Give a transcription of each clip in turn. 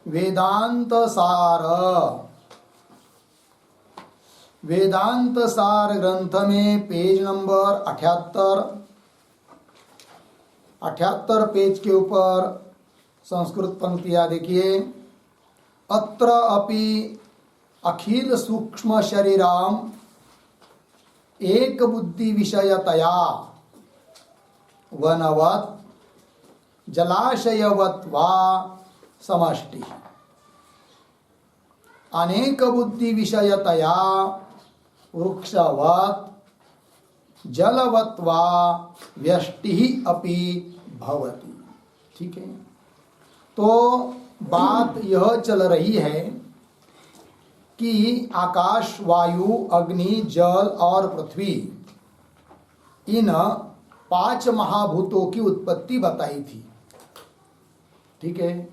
वेदांत सार ग्रंथ में पेज नंबर 78 पेज के ऊपर संस्कृत पंक्तियां देखिए। अत्र अपि अखिल सूक्ष्म शरीराम एक बुद्धि विषयतया वनवत् जलाशयवत् वा समष्टि अनेक बुद्धि विषयतया वृक्षवत् जलवत् वा व्यष्टि अपि भवति। ठीक है, तो बात यह चल रही है कि आकाश, वायु, अग्नि, जल और पृथ्वी, इन 5 महाभूतों की उत्पत्ति बताई थी। ठीक है,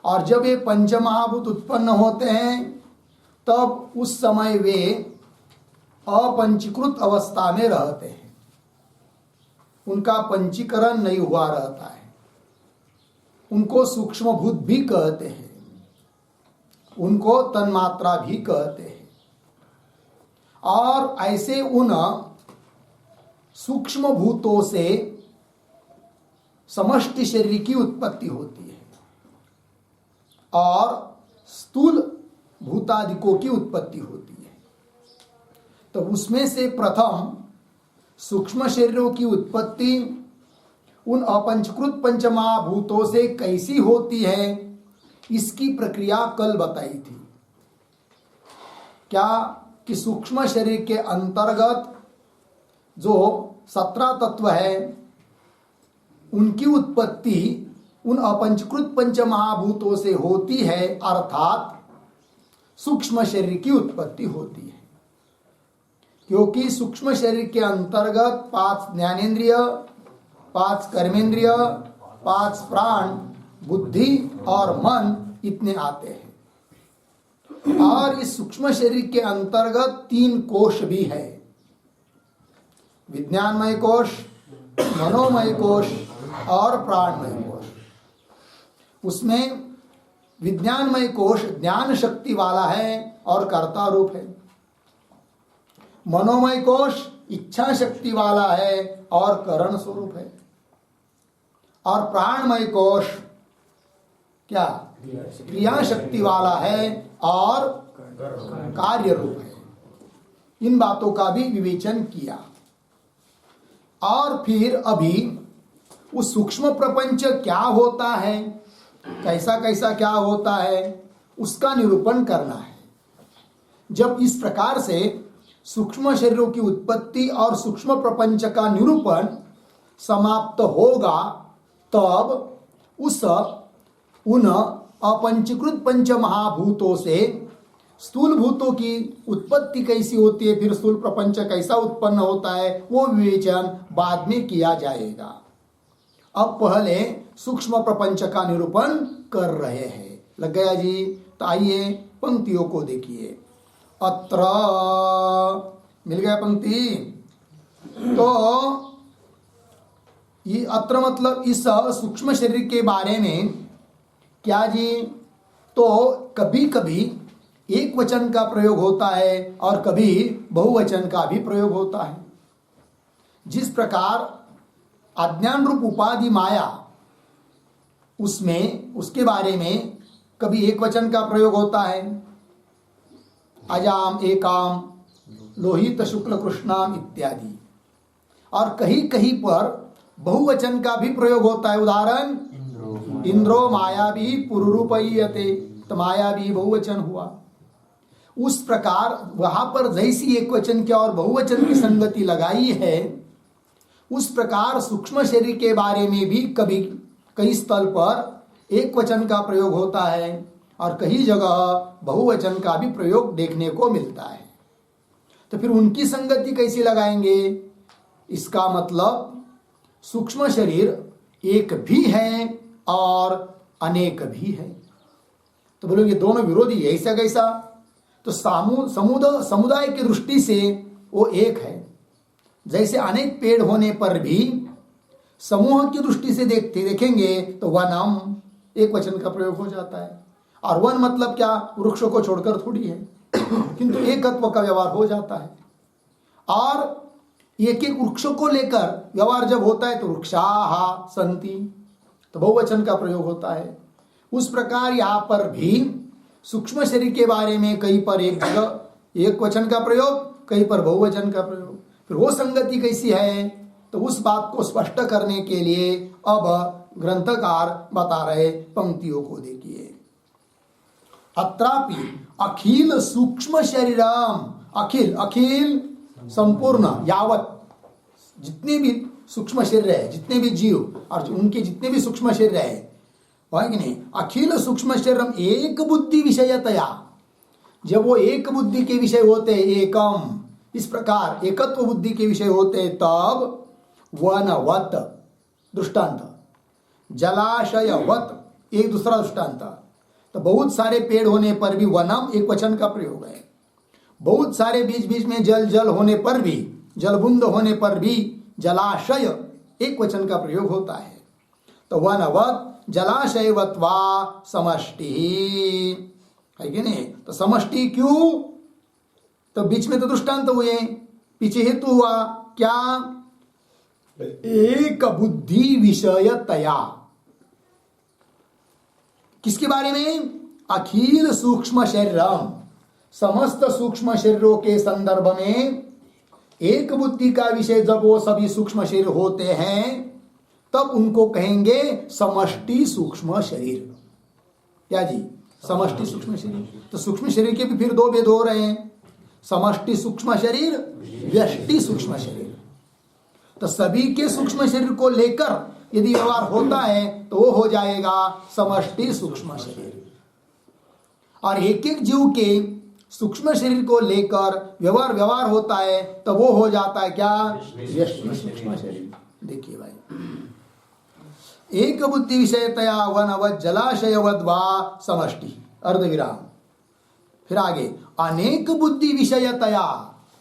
और जब ये पंच महाभूत उत्पन्न होते हैं तब उस समय वे अपंचीकृत अवस्था में रहते हैं, उनका पंचीकरण नहीं हुआ रहता है। उनको सूक्ष्म भूत भी कहते हैं, उनको तन्मात्रा भी कहते हैं। और ऐसे उन सूक्ष्म भूतों से समष्टि शरीर की उत्पत्ति होती है और स्थूल भूतादिकों की उत्पत्ति होती है। तो उसमें से प्रथम सूक्ष्म शरीरों की उत्पत्ति उन अपंचकृत पंचमहाभूतों से कैसी होती है, इसकी प्रक्रिया कल बताई थी। क्या कि सूक्ष्म शरीर के अंतर्गत जो 17 तत्व है उनकी उत्पत्ति उन अपंचकृत पंचमहाभूतों से होती है, अर्थात सूक्ष्म शरीर की उत्पत्ति होती है। क्योंकि सूक्ष्म शरीर के अंतर्गत 5 ज्ञानेंद्रिय, 5 कर्मेंद्रिय, 5 प्राण, बुद्धि और मन इतने आते हैं। और इस सूक्ष्म शरीर के अंतर्गत 3 कोश भी है, विज्ञानमय कोश, मनोमय कोश और प्राणमय कोश। उसमें विज्ञानमय कोश ज्ञान शक्ति वाला है और कर्ता रूप है। मनोमय कोश इच्छा शक्ति वाला है और करण स्वरूप है। और प्राणमय कोश क्या क्रिया शक्ति वाला है और कार्य रूप है। इन बातों का भी विवेचन किया। और फिर अभी उस सूक्ष्म प्रपंच क्या होता है, कैसा कैसा क्या होता है, उसका निरूपण करना है। जब इस प्रकार से सूक्ष्म शरीरों की उत्पत्ति और सूक्ष्म प्रपंच का निरूपण समाप्त होगा तब उन अपंचीकृत पंच महाभूतों से स्थूल भूतों की उत्पत्ति कैसी होती है, फिर स्थूल प्रपंच कैसा उत्पन्न होता है, वो विवेचन बाद में किया जाएगा। अब पहले सूक्ष्म प्रपंच का निरूपण कर रहे हैं। लग गया जी? तो आइए पंक्तियों को देखिए। अत्र मिल गया पंक्ति। तो ये अत्र मतलब इस सूक्ष्म शरीर के बारे में क्या जी, तो कभी कभी एक वचन का प्रयोग होता है और कभी बहुवचन का भी प्रयोग होता है। जिस प्रकार अज्ञान रूप उपाधि माया, उसमें उसके बारे में कभी एक वचन का प्रयोग होता है, अजाम, एकाम, लोहित, शुक्ल, कृष्णाम इत्यादि। और कहीं कहीं पर बहुवचन का भी प्रयोग होता है। उदाहरण इंद्रो माया भी पुरुरूपयते, तो माया भी बहुवचन हुआ। उस प्रकार वहां पर जैसी एक वचन की और बहुवचन की संगति लगाई है, उस प्रकार सूक्ष्म शरीर के बारे में भी कभी कई स्थल पर एक वचन का प्रयोग होता है और कई जगह बहुवचन का भी प्रयोग देखने को मिलता है। तो फिर उनकी संगति कैसी लगाएंगे? इसका मतलब सूक्ष्म शरीर एक भी है और अनेक भी है। तो बोलोगे दोनों विरोधी, ऐसा कैसा? तो समुदाय की दृष्टि से वो एक है। जैसे अनेक पेड़ होने पर भी समूह की दृष्टि से देखेंगे तो वनम एक वचन का प्रयोग हो जाता है। और वन मतलब क्या, वृक्षों को छोड़कर थोड़ी है, किंतु एकत्व का व्यवहार हो जाता है। और एक एक वृक्षों को लेकर व्यवहार जब होता है तो वृक्षाः सन्ति, तो बहुवचन का प्रयोग होता है। उस प्रकार यहाँ पर भी सूक्ष्म शरीर के बारे में कहीं पर एक जगह एक वचन का प्रयोग, कहीं पर बहुवचन का प्रयोग, फिर वो संगति कैसी है, तो उस बात को स्पष्ट करने के लिए अब ग्रंथकार बता रहे पंक्तियों को देखिए। अत्रापि अखिल सूक्ष्म शरीरम, अखिल अखिल संपूर्ण, यावत जितने भी सूक्ष्म शरीर है, जितने भी जीव और उनके जितने भी सूक्ष्म शरीर है, है कि नहीं, अखिल सूक्ष्म शरीरम एक बुद्धि विषयतया, जब वो एक बुद्धि के विषय होते, एकम, इस प्रकार एकत्व बुद्धि के विषय होते, तब वनवत दृष्टांत, जलाशयवत एक दूसरा दृष्टांत। तो बहुत सारे पेड़ होने पर भी वनम एक वचन का प्रयोग है, बहुत सारे बीच बीच में जल जल होने पर भी, जलबुंद होने पर भी जलाशय एक वचन का प्रयोग होता है। तो वनवत जलाशयवत्वा समष्टि, है कि नहीं। तो समष्टि क्यों, तो बीच में तो दृष्टांत हुए, पीछे हेतु हुआ क्या, एक बुद्धि विषयतया, किसके बारे में, अखिल सूक्ष्म शरीरम, समस्त सूक्ष्म शरीरों के संदर्भ में एक बुद्धि का विषय जब वो सभी सूक्ष्म शरीर होते हैं, तब उनको कहेंगे समष्टि सूक्ष्म शरीर। क्या जी, समष्टि सूक्ष्म शरीर। तो सूक्ष्म शरीर के भी फिर दो भेद हो रहे हैं, समष्टि सूक्ष्म शरीर, व्यष्टि सूक्ष्म शरीर। तो सभी के सूक्ष्म शरीर को लेकर यदि व्यवहार होता है तो वो हो जाएगा समष्टि सूक्ष्म शरीर, और एक एक जीव के सूक्ष्म शरीर को लेकर व्यवहार होता है तो वो हो जाता है क्या, व्यष्टि सूक्ष्म शरीर। देखिए भाई, एक बुद्धि विषयतया वनवत जलाशयवद वा समष्टि, अर्धविराम। फिर आगे अनेक बुद्धि विषयतया,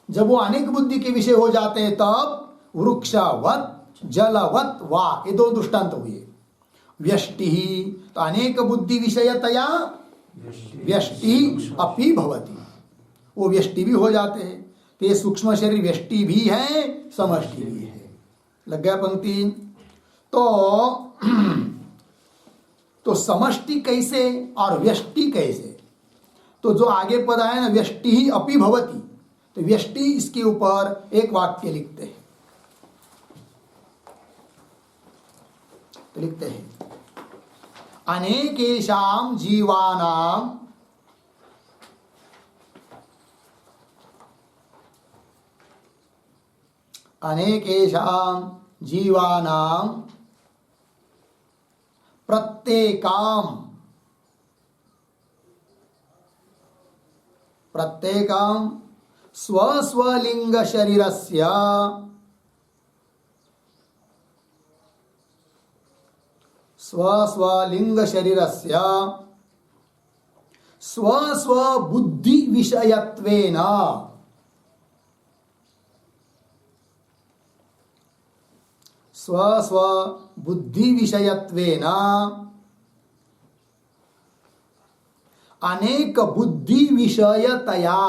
जब वो अनेक बुद्धि के विषय हो जाते हैं तब वृक्षवत जलवत वा, ये दो दृष्टांत हुए। व्यष्टि, तो अनेक बुद्धि विषयतया व्यष्टि अपि भवति, वो व्यष्टि भी हो जाते हैं। तो ये सूक्ष्म शरीर व्यष्टि भी है, समष्टि भी है। लग गया पंक्ति। तो समष्टि कैसे और व्यष्टि कैसे, तो जो आगे पद है ना, व्यष्टि ही अपि भवति, तो व्यष्टि इसके ऊपर एक वाक्य लिखते हैं, तो लिखते हैं अनेकेषां जीवानां प्रत्येकं स्वस्वलिंग शरीरस्य स्वस्वबुद्धि विषयत्वेन, स्वस्वबुद्धि विषयत्वेन अनेक बुद्धि विषयतया,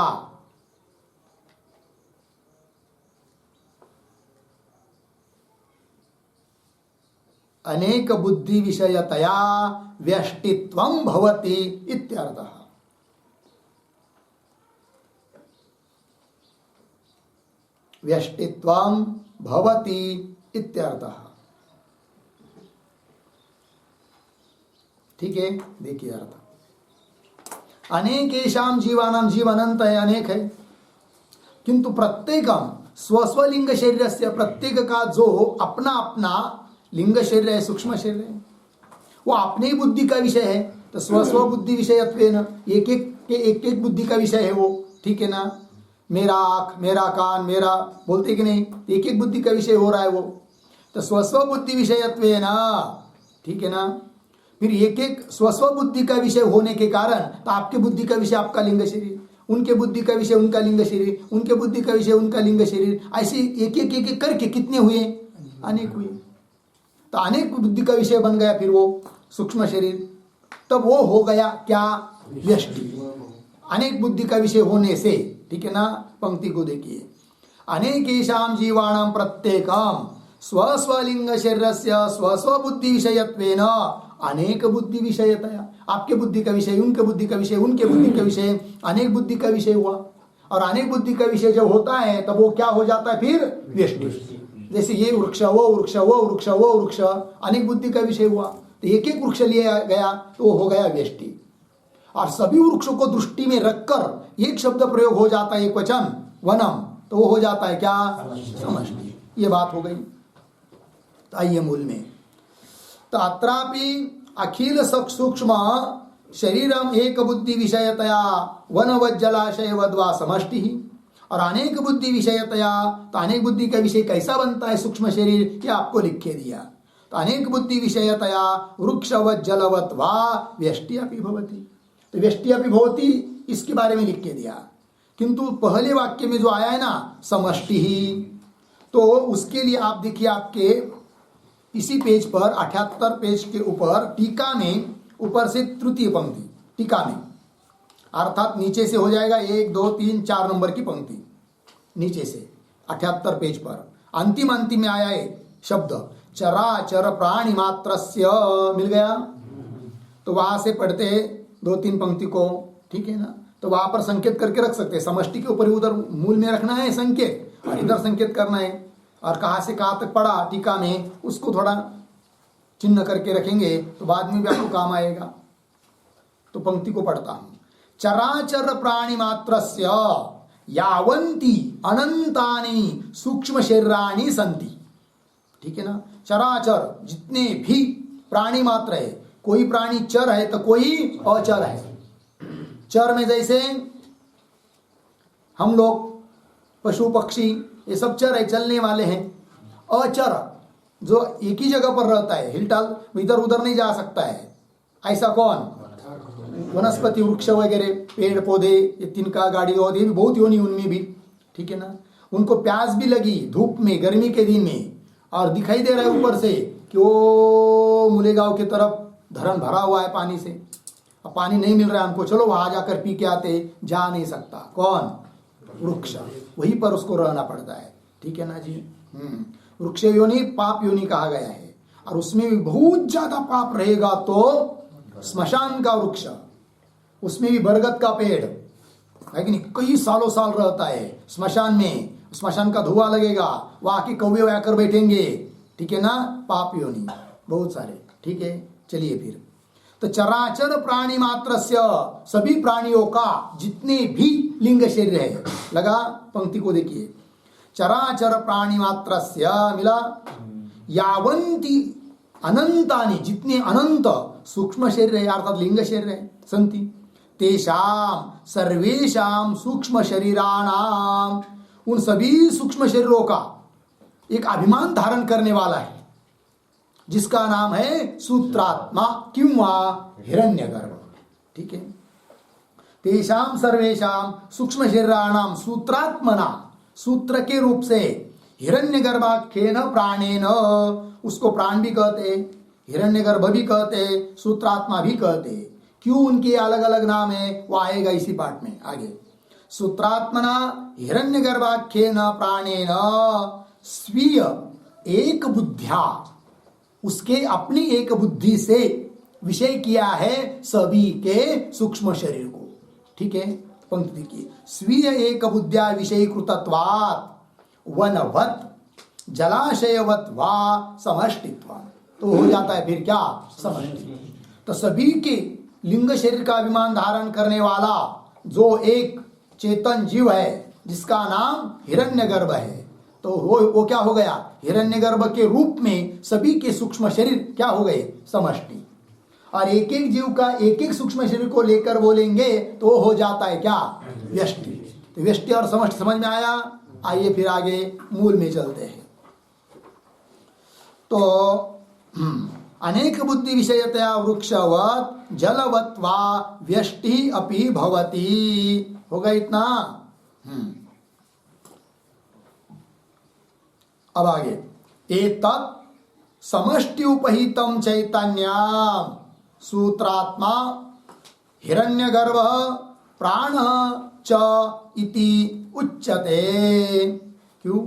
अनेक बुद्धि विषयतया व्यष्टित्वं भवति इत्यर्थः। व्यष्टित्वं भवति इत्यर्थः। ठीक है, देखिए अर्थ। अनेकेषां जीवानां, जीव अनंत है, अनेक है, किंतु प्रत्येकम स्वस्वलिंग शरीरस्य, प्रत्येक का जो अपना अपना लिंग शरीर है, सूक्ष्म शरीर है, वो अपने बुद्धि का विषय है। तो स्वस्व बुद्धि विषयत्वेन, एक एक बुद्धि का विषय है वो, ठीक है ना। मेरा आँख, मेरा कान, मेरा बोलते कि नहीं, एक एक बुद्धि का विषय हो रहा है वो। तो स्वस्व बुद्धि विषयत्वेन, ठीक है ना। फिर एक एक स्वस्व बुद्धि का विषय होने के कारण, तो आपके बुद्धि का विषय आपका लिंग शरीर, उनके बुद्धि का विषय उनका लिंग शरीर, उनके बुद्धि का विषय उनका लिंग शरीर, ऐसे एक एक करके कितने हुए, अनेक हुए। तो अनेक बुद्धि का विषय बन गया फिर वो सूक्ष्म शरीर। तब वो हो गया क्या? व्यष्टि। अनेक बुद्धि का विषय होने से, ठीक है ना? पंक्ति को देखिए, अनेकेषां जीवाणां प्रत्येकं स्वस्वलिंग शरीरस्य स्वस्व बुद्धि विषयत्वेन अनेक बुद्धि विषयतया। आपके बुद्धि का विषय, उनके बुद्धि का विषय, उनके बुद्धि का विषय, अनेक बुद्धि का विषय हुआ। और अनेक बुद्धि का विषय जब होता है तब वो क्या हो जाता है? फिर व्यष्टि। जैसे ये वृक्ष, वो वृक्ष, वो वृक्ष, वो वृक्ष, अनेक बुद्धि का विषय हुआ, तो एक एक वृक्ष लिया गया तो वो हो गया व्यष्टि। और सभी वृक्षों को दृष्टि में रखकर एक शब्द प्रयोग हो जाता है, एक वचन वनम, तो वो हो जाता है क्या? समष्टि। ये बात हो गई। तो आइए मूल में, तो अत्रापि अखिल सूक्ष्म शरीरम एक बुद्धि विषयतया वनवत जलाशय वद्वा समष्टि ही। और अनेक बुद्धि विषयतया, तो अनेक बुद्धि का विषय कैसा बनता है सूक्ष्म शरीर, ये आपको लिख के दिया। तो अनेक बुद्धि विषयतया वृक्षवत जलवत वा व्यष्टि अपि भवति। तो व्यष्टि अपि भवति, इसके बारे में लिख के दिया। किंतु पहले वाक्य में जो आया है ना समष्टि ही, तो उसके लिए आप देखिए, आपके इसी पेज पर 78 पेज के ऊपर टीका में ऊपर से तृतीय पंक्ति, टीका में अर्थात नीचे से हो जाएगा 1 2 3 4 नंबर की पंक्ति, नीचे से 78 पेज पर अंतिम में आया है शब्द चराचर प्राणी मात्रस्य, मिल गया? तो वहां से पढ़ते 2-3 पंक्ति को, ठीक है ना? तो वहां पर संकेत करके रख सकते हैं। समष्टि के ऊपर उधर मूल में रखना है संकेत, और इधर संकेत करना है। और कहाँ से कहाँ तक पढ़ा टीका में, उसको थोड़ा चिन्ह करके रखेंगे तो बाद में भी आपको काम आएगा। तो पंक्ति को पढ़ता हूं, चराचर प्राणी मात्रस्य यावन्ति अनंतानि सूक्ष्म शरीराणि सन्ति। ठीक है ना? चराचर जितने भी प्राणी मात्र है, कोई प्राणी चर है तो कोई अचर है। चर में जैसे हम लोग, पशु पक्षी, ये सब चर है, चलने वाले हैं। अचर जो एक ही जगह पर रहता है, हिलटाल इधर उधर नहीं जा सकता है, ऐसा कौन? वनस्पति, वृक्ष वगैरह, पेड़ पौधे, ये तिनका, गाड़ी और ये भी बहुत योनि उनमें भी, ठीक है ना? उनको प्यास भी लगी धूप में, गर्मी के दिन में, और दिखाई दे रहा है ऊपर से कि वो मुलेगांव की तरफ धरण भरा हुआ है पानी से, अब पानी नहीं मिल रहा है हमको, चलो वहां जाकर पी के आते, जा नहीं सकता। कौन? वृक्ष। वहीं पर उसको रहना पड़ता है, ठीक है ना जी? वृक्ष योनि पाप योनि कहा गया है, और उसमें भी बहुत ज्यादा पाप रहेगा तो स्मशान का वृक्ष, उसमें भी बरगद का पेड़ है कि नहीं, कई सालों साल रहता है स्मशान में, स्मशान का धुआं लगेगा, वहां के कौवे आकर बैठेंगे, ठीक है ना? पाप योनि बहुत सारे, ठीक है? चलिए फिर, तो चराचर प्राणी मात्रस्य, सभी प्राणियों का जितने भी लिंग शरीर है, लगा? पंक्ति को देखिए, चराचर प्राणी मात्रस्य, मिला? यावन्ति अनंतानि, जितने अनंत सूक्ष्म शरीर है अर्थात लिंग शरीर है, संति तेषाम सर्वेषाम सूक्ष्म शरीराणाम, उन सभी सूक्ष्म शरीरों का एक अभिमान धारण करने वाला है, जिसका नाम है सूत्रात्मा किंवा हिरण्यगर्भ। ठीक है? तेषाम सर्वेषाम सूक्ष्म शरीराणाम सूत्रात्मना, सूत्र के रूप से, हिरण्यगर्भाख्येन प्राणेन, उसको प्राण भी कहते, हिरण्यगर्भ भी कहते, सूत्रात्मा भी कहते। क्यों उनके अलग अलग नाम है वो आएगा इसी पाठ में आगे। सूत्रात्मना हिरण्यगर्भाख्येन प्राणेन स्वीय एक बुद्ध्या, उसके अपनी एक बुद्धि से विषय किया है सभी के सूक्ष्म शरीर को। ठीक है? पंक्ति देखिए, स्वीय एक बुद्ध्या विषय कृतत्वात् वनवत जलाशयवत वा समष्टित्वा, तो हो जाता है फिर क्या? समष्टि। तो सभी के लिंग शरीर का अभिमान धारण करने वाला जो एक चेतन जीव है, जिसका नाम हिरण्यगर्भ है, तो वो क्या हो गया? हिरण्यगर्भ के रूप में सभी के सूक्ष्म शरीर क्या हो गए? समष्टि। और एक एक जीव का एक एक सूक्ष्म शरीर को लेकर बोलेंगे तो हो जाता है क्या? व्यष्टि। तो व्यष्टि और समष्टि समझ में आया? आइए फिर आगे मूल में चलते हैं। तो अनेक बुद्धि विषयतया वृक्षवत जलवत वा व्यष्टि अपि भवति। होगा इतना? अब आगे, एतत् समष्टि उपहितम चैतन्यम सूत्रात्मा हिरण्यगर्भ प्राण च इति उच्यते। क्यों?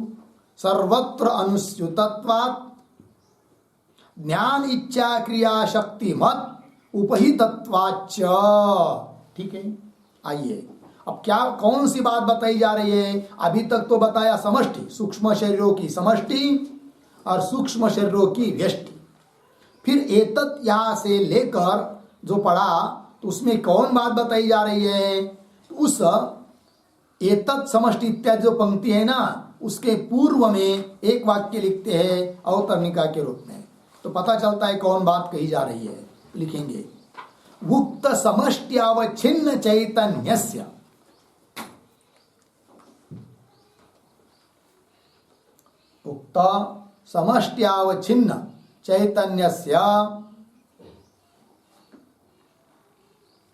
सर्वत्र अनुस्यूतत्वात् ज्ञान इच्छा क्रिया शक्ति मत उपहितत्वाच्च। ठीक है, आइए अब क्या कौन सी बात बताई जा रही है? अभी तक तो बताया समष्टि, सूक्ष्म शरीरों की समष्टि और सूक्ष्म शरीरों की व्यष्टि। फिर एतत् यहाँ से लेकर जो पढ़ा तो उसमें कौन बात बताई जा रही है? उस एतत् समष्टि इत्यादि जो पंक्ति है ना, उसके पूर्व में एक वाक्य लिखते हैं अवतरणिका के रूप में, तो पता चलता है कौन बात कही जा रही है। लिखेंगे उक्त समष्ट्यावच्छिन्न चैतन्यस्य, उक्त समष्ट्यावच्छिन्न चैतन्यस्य,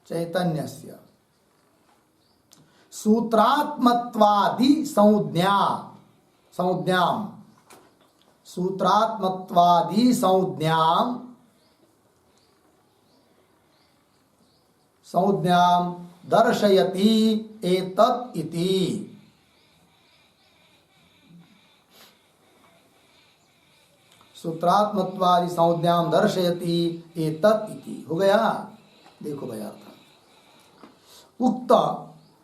चैतन्यस्य सूत्रात्मत्वादि संज्ञा, संज्ञाम, सूत्रात्मत्वादि संज्ञाम, संज्ञाम दर्शयति एतत् इति। सूत्रात्मत्वादि संज्ञाम दर्शयति एतत् इति हो गया। देखो भाई अर्थ, उक्त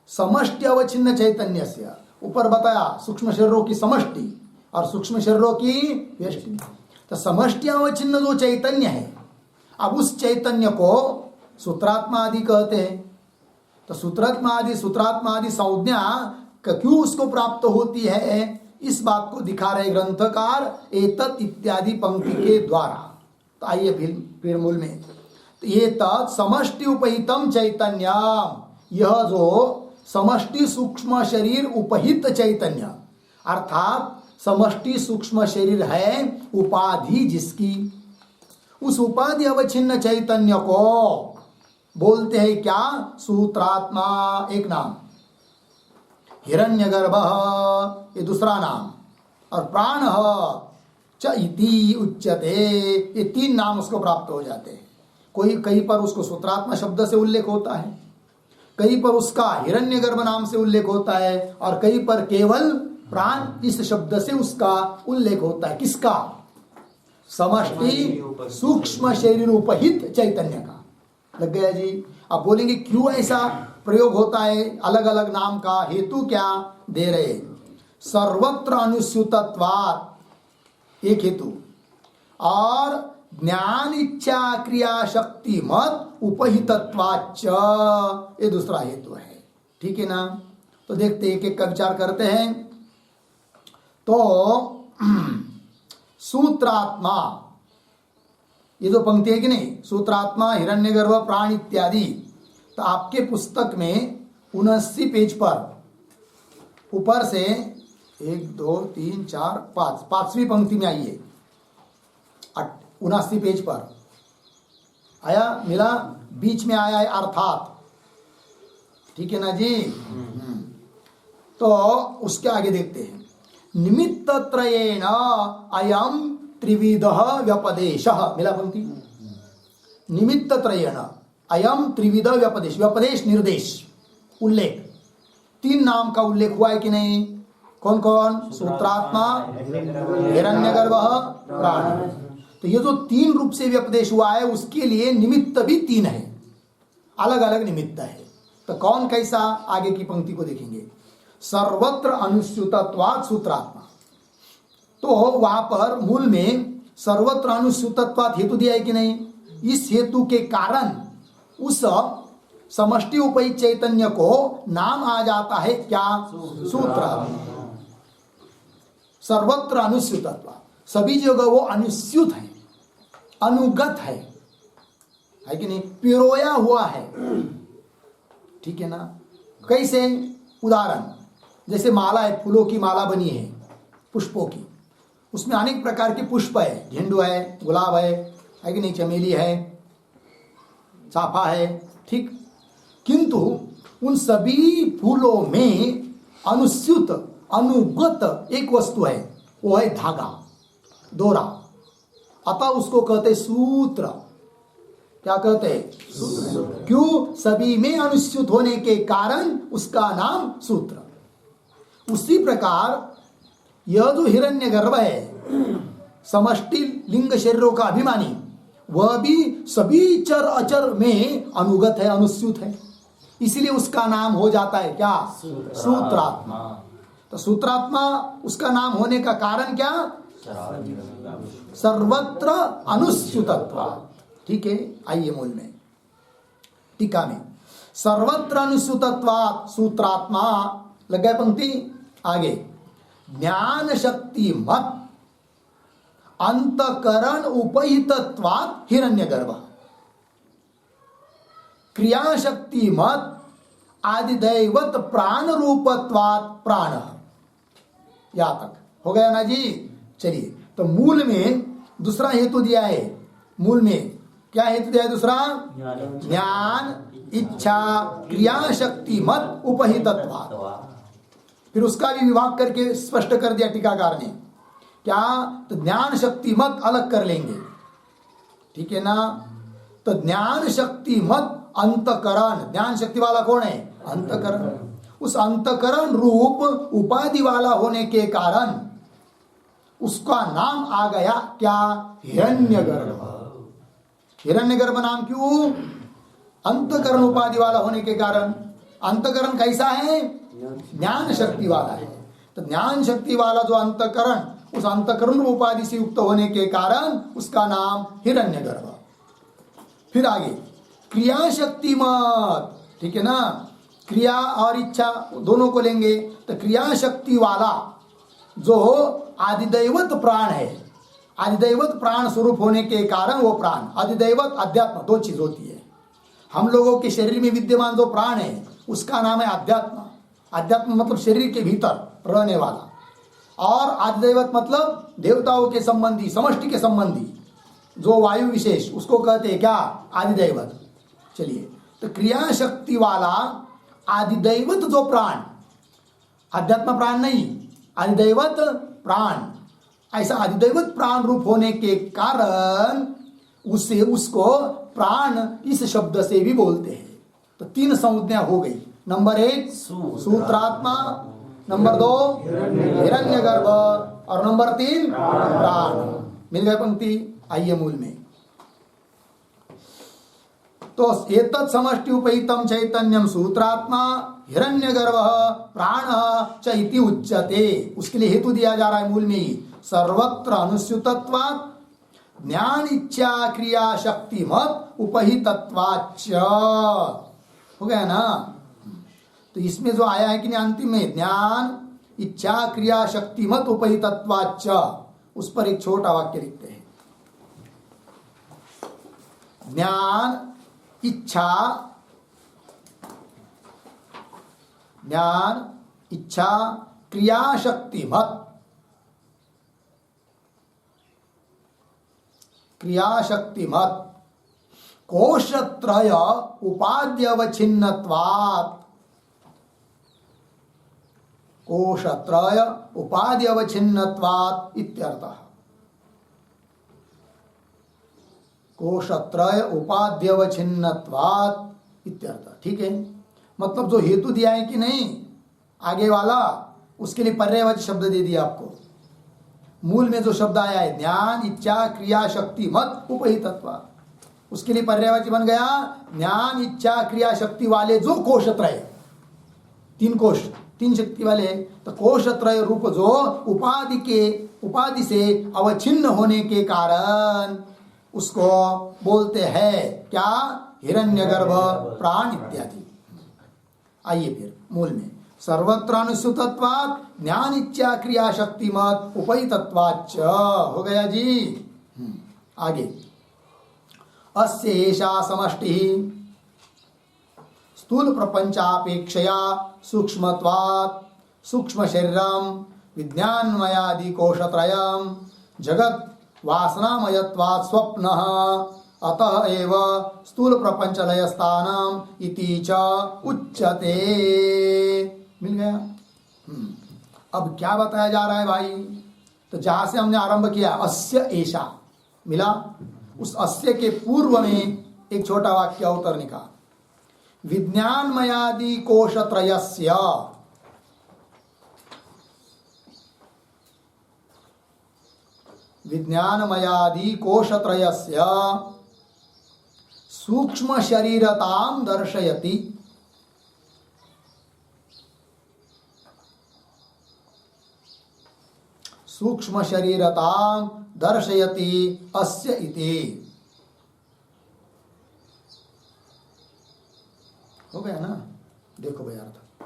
समष्टि अवच्छिन्न चैतन्य से, ऊपर बताया सूक्ष्म शरीरों की समष्टि और सूक्ष्म शरीरों की व्यष्टि। तो समष्टि अवच्छिन्न जो चैतन्य है, अब उस चैतन्य को सूत्रात्मा आदि कहते हैं। तो सूत्रात्मा आदि संज्ञा क्यों उसको प्राप्त होती है, इस बात को दिखा रहे ग्रंथकार एतत् इत्यादि पंक्ति के द्वारा। तो आइए फिर मूल में, तो एतत् समष्टि उपहितम चैतन्य, यह जो समष्टि सूक्ष्म शरीर उपहित चैतन्य, अर्थात समष्टि सूक्ष्म शरीर है उपाधि जिसकी, उस उपाधि अवच्छिन्न चैतन्य को बोलते हैं क्या? सूत्रात्मा एक नाम, हिरण्यगर्भ ये दूसरा नाम, और प्राण च इति उच्यते, ये तीन नाम उसको प्राप्त हो जाते हैं। कोई कहीं पर उसको सूत्रात्मा शब्द से उल्लेख होता है, कहीं पर उसका हिरण्यगर्भ नाम से उल्लेख होता है, और कहीं पर केवल प्राण इस शब्द से उसका उल्लेख होता है। किसका? समष्टि सूक्ष्म शरीर उपहित चैतन्य का। लग गया जी। अब बोलेंगे क्यों ऐसा प्रयोग होता है अलग अलग नाम का? हेतु क्या दे रहे? सर्वत्र अनुस्यूतत्वात् एक हेतु, और ज्ञान इच्छा क्रिया शक्ति मत उपहितत्वाच्च ये दूसरा हेतु है। ठीक है ना? तो देखते एक एक का विचार करते हैं। तो सूत्रात्मा, ये जो पंक्ति है कि नहीं, सूत्रात्मा हिरण्यगर्भ प्राण इत्यादि, तो आपके पुस्तक में 79 पेज पर ऊपर से 1 2 3 4 5 पांचवी पंक्ति में आइए, 79 पेज पर आया, मिला, बीच में आया है अर्थात। ठीक है ना जी? तो उसके आगे देखते हैं, निमित्त त्रयेण अयम त्रिविधः व्यपदेशः, मिला पंक्ति, निमित्त त्रयेण अयम त्रिविध व्यपदेश, व्यपदेश निर्देश उल्लेख, तीन नाम का उल्लेख हुआ है कि नहीं? कौन कौन? सूत्रात्मा, हिरण्यगर्भ, प्राण। तो ये जो तीन रूप से व्यपदेश हुआ है उसके लिए निमित्त भी तीन है, अलग अलग निमित्त है। तो कौन कैसा, आगे की पंक्ति को देखेंगे। सर्वत्र अनुस्यूतत्वात् सूत्रात्मा, तो वहां पर मूल में सर्वत्र अनुस्यूतत्वात् हेतु दिया है कि नहीं? इस हेतु के कारण उस समष्टि उपहित चैतन्य को नाम आ जाता है क्या? सूत्रात्मा। सर्वत्र अनुस्यूतत्वात्, सभी जगह वो अनुस्यूत है, अनुगत है कि नहीं? पिरोया हुआ है। ठीक है ना? कैसे? उदाहरण, जैसे माला है, फूलों की माला बनी है, पुष्पों की, उसमें अनेक प्रकार के पुष्प है, झेंडू है, गुलाब है कि नहीं, चमेली है, चाफा है, ठीक। किंतु उन सभी फूलों में अनुस्यूत अनुगत एक वस्तु है, वो है धागा, डोरा, अतः उसको कहते सूत्र। क्या कहते हैं? क्यों? सभी में अनुस्यूत होने के कारण उसका नाम सूत्र। उसी प्रकार यह जो हिरण्यगर्भ है, समष्टि लिंग शरीरों का अभिमानी, वह भी सभी चर अचर में अनुगत है, अनुस्यूत है, इसलिए उसका नाम हो जाता है क्या? सूत्रात्मा। तो सूत्रात्मा उसका नाम होने का कारण क्या? सर्वत्र अनुस्यूतत्वात्। ठीक है, आइए मूल में, टीका में, सर्वत्र अनुस्यूतत्वात् सूत्रात्मा, लग गए पंक्ति, आगे, ज्ञान शक्ति मत अंतकरण उपहितत्वात् हिरण्यगर्भ, क्रिया शक्ति मत आदिदैवत प्राण रूपत्वात् प्राण। यहां तक हो गया ना जी? चलिए, तो मूल में दूसरा हेतु दिया है। मूल में क्या हेतु दिया है दूसरा? ज्ञान इच्छा क्रिया शक्ति मत उपहितत्वात्। फिर उसका भी विभाग करके स्पष्ट कर दिया टीकाकार ने। क्या? तो ज्ञान शक्ति मत अलग कर लेंगे, ठीक है ना? तो ज्ञान शक्ति मत अंतकरण, ज्ञान शक्ति वाला कौन है? अंतकरण। उस अंतकरण रूप उपाधि वाला होने के कारण उसका नाम आ गया क्या? हिरण्यगर्भ। हिरण्यगर्भ नाम क्यों? अंतकरण उपाधि वाला होने के कारण। अंतकरण कैसा है? ज्ञान शक्ति वाला है। तो ज्ञान शक्ति वाला जो अंतकरण, उस अंतकरण उपाधि से युक्त होने के कारण उसका नाम हिरण्यगर्भ। फिर आगे क्रिया शक्ति मत, ठीक है ना? क्रिया और इच्छा दोनों को लेंगे। तो क्रिया शक्ति वाला जो आदिदैवत प्राण है, आदिदैवत प्राण स्वरूप होने के कारण वो प्राण, आदिदैवत अध्यात्म, दो चीज होती है। हम लोगों के शरीर में विद्यमान जो प्राण है उसका नाम है अध्यात्म। अध्यात्म मतलब शरीर के भीतर रहने वाला, और आदिदैवत मतलब देवताओं के संबंधी, समष्टि के संबंधी जो वायु विशेष, उसको कहते हैं क्या? आदिदैवत। चलिए, तो क्रिया शक्ति वाला आदिदैवत जो प्राण, अध्यात्म प्राण नहीं, आदिदैवत प्राण, ऐसा आदिदैवत प्राण रूप होने के कारण उसे, उसको प्राण इस शब्द से भी बोलते हैं। तो तीन संज्ञा हो गई। नंबर 1 सूत्रात्मा, नंबर 2 हिरण्यगर्भ, और नंबर 3 प्राण। मिल गए पंक्ति? आइए मूल में। तो एतत् समष्टि उपहितम चैतन्यम सूत्रात्मा हिरण्यगर्भ प्राण च इति उच्यते। उसके लिए हेतु दिया जा रहा है मूल में ही, सर्वत्र अनुस्यूतत्वात् ज्ञान इच्छा क्रिया शक्ति मत उपहितत्वाच्च। हो गया ना? तो इसमें जो आया है कि नहीं अंतिम में, ज्ञान इच्छा क्रिया शक्ति मत उपहितत्वाच्च, उस पर एक छोटा वाक्य लिखते हैं। ज्ञान इच्छा, ज्ञान इच्छा क्रिया शक्ति मत, क्रिया शक्ति मत कोशत्रय उपाध्यवच्छिन्नत्वात्, कोशत्रय उपाध्यवच्छिन्नत्वात् इत्यर्थः। कोशत्रय उपाध्यवच्छिन्नत्वात् इत्यर्थः। ठीक है, मतलब जो हेतु दिया है कि नहीं आगे वाला, उसके लिए पर्यायवाची शब्द दे दिया आपको। मूल में जो शब्द आया है ज्ञान इच्छा क्रिया शक्ति मत उपहितत्वात्, उसके लिए पर्यायवाची बन गया ज्ञान इच्छा क्रिया शक्ति वाले जो कोशत्रय, तीन कोश, तीन शक्ति वाले हैं, तो कोशत्रय रूप जो उपाधि से अवच्छिन्न होने के कारण उसको बोलते हैं क्या? हिरण्यगर्भ प्राण इत्यादि। आइए फिर मूल में, सर्वत्र अनुस्यूतत्वात् ज्ञान इच्छा क्रिया शक्ति मत उपहितत्वाच्च। हो गया जी। आगे अस्य एषा समष्टिः स्थूल प्रपंचापेक्षया सूक्ष्मत्वात् सूक्ष्म शरीरम विज्ञानमयादि कोशत्रयम् जगत वासनामयत्वात् स्वप्नः अतः एव स्थूल प्रपंच लय स्थानम इति च उच्यते। मिल गया? अब क्या बताया जा रहा है भाई? तो जहां से हमने आरंभ किया अस्य एषा मिला, उस अस्य के पूर्व में एक छोटा वाक्य अवतरणी का। विज्ञानमयादि कोशत्रयस्य विज्ञानमयादि कोशत्रयस्य सूक्ष्म शरीरतां दर्शयति। सूक्ष्म शरीरतां दर्शयति अस्य इति। हो गया ना? देखो भाई अर्थ।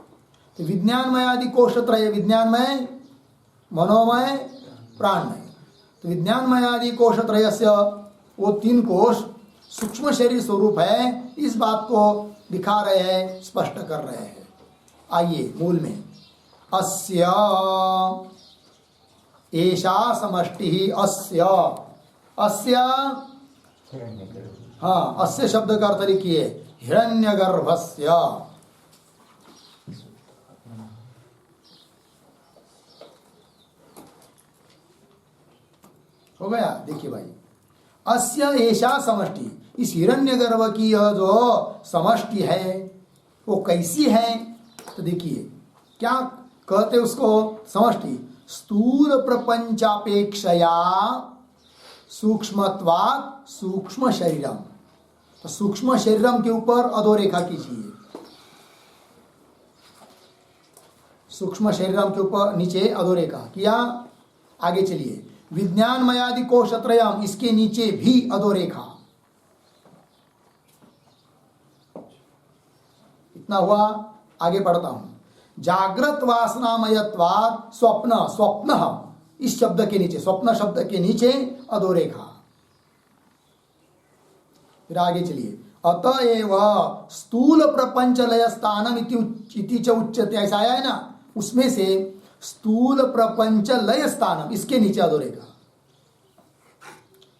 तो विज्ञानमय आदि कोशत्रय, विज्ञानमय, मनोमय, प्राणमय। तो विज्ञानमय आदि कोशत्रय से वो 3 कोश सूक्ष्म शरीर स्वरूप है, इस बात को दिखा रहे हैं, स्पष्ट कर रहे हैं। आइए मूल में, अस्य एषा समष्टि ही, अस्य, अस्य, हाँ, अस्य शब्द का अर्थ लिखिए हिरण्यगर्भस्य। हो गया? देखिए भाई, अस्य एषा समष्टि, इस हिरण्यगर्भ की यह जो समष्टि है वो कैसी है? तो देखिए क्या कहते उसको समष्टि, स्थूल प्रपंचापेक्षया सूक्ष्मत्वात् सूक्ष्म शरीरम। तो सूक्ष्म शरीरम के ऊपर अधोरेखा कीजिए, सूक्ष्म शरीरम के ऊपर नीचे अधोरेखा किया। आगे चलिए, विज्ञानमयादि कोशत्रयम, इसके नीचे भी अधोरेखा। इतना हुआ। आगे बढ़ता हूं। जागृत वासनामयत्वात् स्वप्न, स्वप्न, इस शब्द के नीचे, स्वप्न शब्द के नीचे अधोरेखा। फिर आगे चलिए, अतएव स्थूल प्रपंच लय स्थानम इति च उच्यते, ऐसा आया है ना? उसमें से स्थूल प्रपंच लय स्थानम, इसके नीचे अधोरेखा,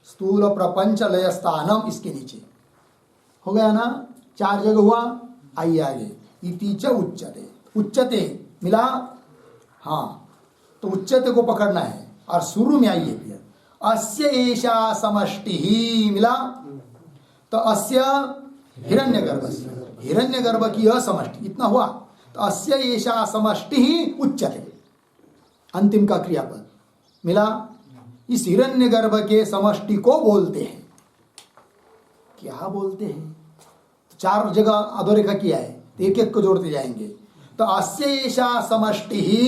स्थूल प्रपंच लय स्थानम, इसके नीचे। हो गया ना? 4 जगह हुआ। आइए आगे, इति च उच्यते, उच्यते मिला, हाँ, तो उच्यते को पकड़ना है और शुरू में आइए फिर, अस्य एषा समष्टि ही मिला, तो अस्य हिरण्यगर्भस्य, हिरण्यगर्भ की यह समष्टि, इतना हुआ। तो अस्य एषा समष्टि ही उच्यते, अंतिम का क्रियापद मिला। इस हिरण्यगर्भ के समष्टि को बोलते हैं, क्या बोलते हैं? तो 4 जगह अधोरेखा किया है, तो एक एक को जोड़ते जाएंगे। तो अस्य एषा समष्टि ही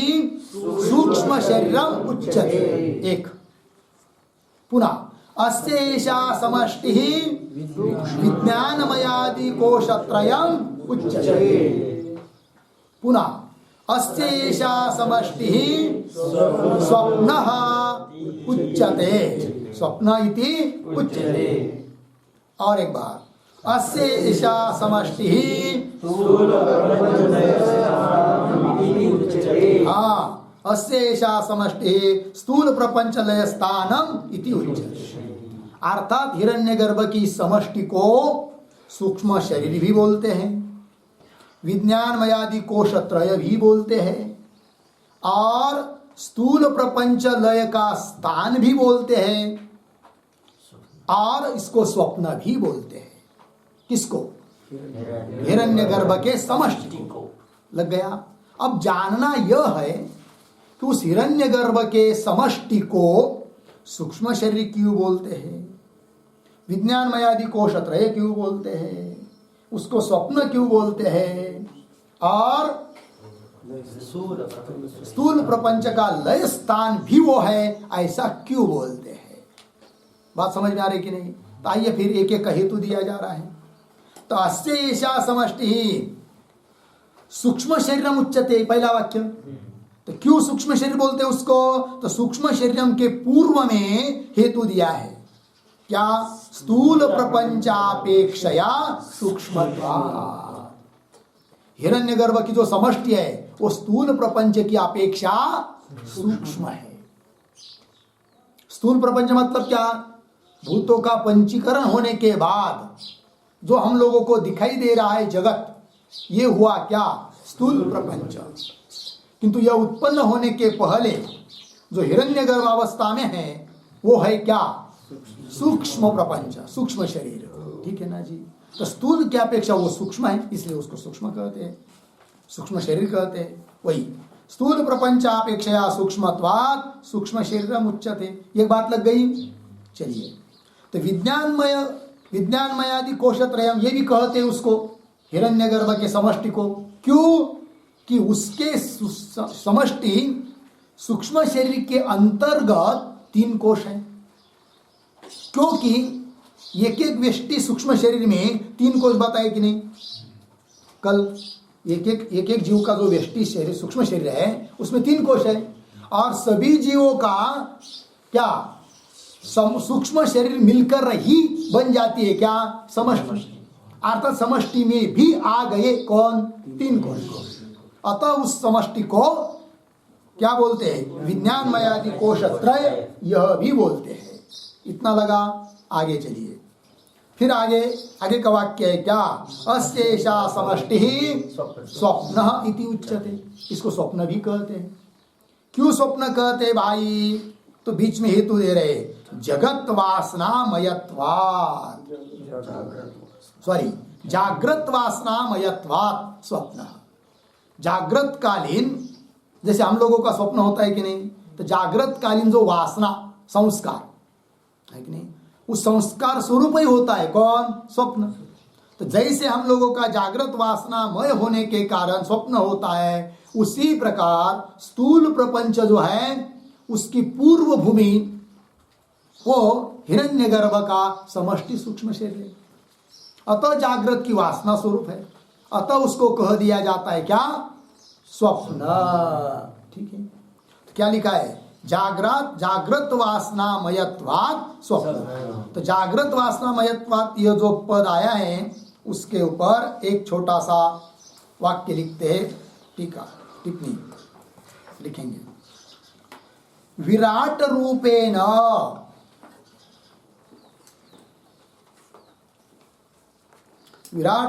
सूक्ष्म शरीरम उच्यते, एक। पुनः अस्य एषा समष्टि ही विज्ञानमयादि कोशत्रयम उच्यते। पुनः अस्य एषा समष्टि ही स्वप्नः उच्यते, स्वप्न इति उच्यते। और एक बार, अस्य एषा समष्टि ही, हाँ, अस्य एषा समष्टि स्थूल प्रपंच लय स्थानम इति उच्यते। अर्थात हिरण्यगर्भ की समष्टि को सूक्ष्म शरीर भी बोलते हैं, विज्ञानमयादि कोशत्रय भी बोलते हैं, और स्थूल प्रपंच लय का स्थान भी बोलते हैं, और इसको स्वप्न भी बोलते हैं। किसको? हिरण्यगर्भ के समष्टि को। लग गया? अब जानना यह है कि उस हिरण्यगर्भ के समष्टि को सूक्ष्म शरीर क्यों बोलते हैं, विज्ञानमयादि कोशत्रय क्यों बोलते हैं, उसको स्वप्न क्यों बोलते हैं, और स्थूल प्रपंच का लय स्थान भी वो है, ऐसा क्यों बोलते हैं? बात समझ में आ रही कि नहीं? तो आइए फिर एक एक का हेतु दिया जा रहा है। तो अस्य एषा समष्टि सूक्ष्म शरीरम उच्यते, पहला वाक्य। तो क्यों सूक्ष्म शरीर बोलते हैं उसको? तो सूक्ष्म शरीरम के पूर्व में हेतु दिया है, क्या? स्थूल प्रपंचापेक्षया सूक्ष्मत्वात्। हिरण्यगर्भ की जो समष्टि है वो स्थूल प्रपंच की अपेक्षा सूक्ष्म है। स्थूल प्रपंच मतलब क्या? भूतों का पंचीकरण होने के बाद जो हम लोगों को दिखाई दे रहा है जगत, ये हुआ क्या? स्थूल प्रपंच। किंतु यह उत्पन्न होने के पहले जो हिरण्यगर्भ अवस्था में है वो है क्या? सूक्ष्म प्रपंच, सूक्ष्म शरीर। ठीक है ना जी। तो स्थूल की अपेक्षा वो सूक्ष्म है, इसलिए उसको सूक्ष्म कहते हैं, सूक्ष्म शरीर कहते हैं। वही स्थूल प्रपंचापेक्षया सूक्ष्मत्वात् सूक्ष्म शरीर मुच्यते। ये बात लग गई। चलिए, तो विज्ञानमय आदि कोशत्रयम ये भी कहते हैं उसको, हिरण्यगर्भ के समष्टि को। क्यों? कि उसके समष्टि सूक्ष्म शरीर के अंतर्गत 3 कोश हैं। क्योंकि एक एक व्यष्टि सूक्ष्म शरीर में 3 कोश बताए कि नहीं? कल एक एक जीव का जो व्यष्टि शरीर सूक्ष्म शरीर है उसमें 3 कोश है, और सभी जीवों का क्या सूक्ष्म शरीर मिलकर ही बन जाती है क्या? समष्टि। अर्थात समष्टि में भी आ गए कौन? 3 कोश। अतः उस समष्टि को क्या बोलते हैं? विज्ञानमय आदि कोशत्रय यह भी बोलते हैं। इतना लगा। आगे चलिए, फिर आगे का वाक्य है क्या? अस्येषा समष्टि स्वप्न इति उच्यते। इसको स्वप्न भी कहते हैं। क्यों स्वप्न कहते भाई? तो बीच में हेतु दे रहे, जगत वासनामयत्वात्, जागृत वासनामयत्वात् स्वप्न। जागृत कालीन जैसे हम लोगों का स्वप्न होता है कि नहीं, तो जागृत कालीन जो वासना संस्कार है कि नहीं, उस संस्कार स्वरूप ही होता है कौन? स्वप्न। तो जैसे हम लोगों का जागृत वासनामय होने के कारण स्वप्न होता है, उसी प्रकार स्थूल प्रपंच जो है उसकी पूर्व भूमि वो हिरण्यगर्भ का समष्टि सूक्ष्म शरीर है। अतः जागृत की वासना स्वरूप है, अतः उसको कह दिया जाता है क्या? स्वप्न। ठीक है, तो क्या लिखा है? जागृत वासनामयत्वात् स्वप्न। तो जागृत वासनामयत्वात् यह जो पद आया है उसके ऊपर एक छोटा सा वाक्य लिखते हैं, टिप्पणी लिखेंगे। विराट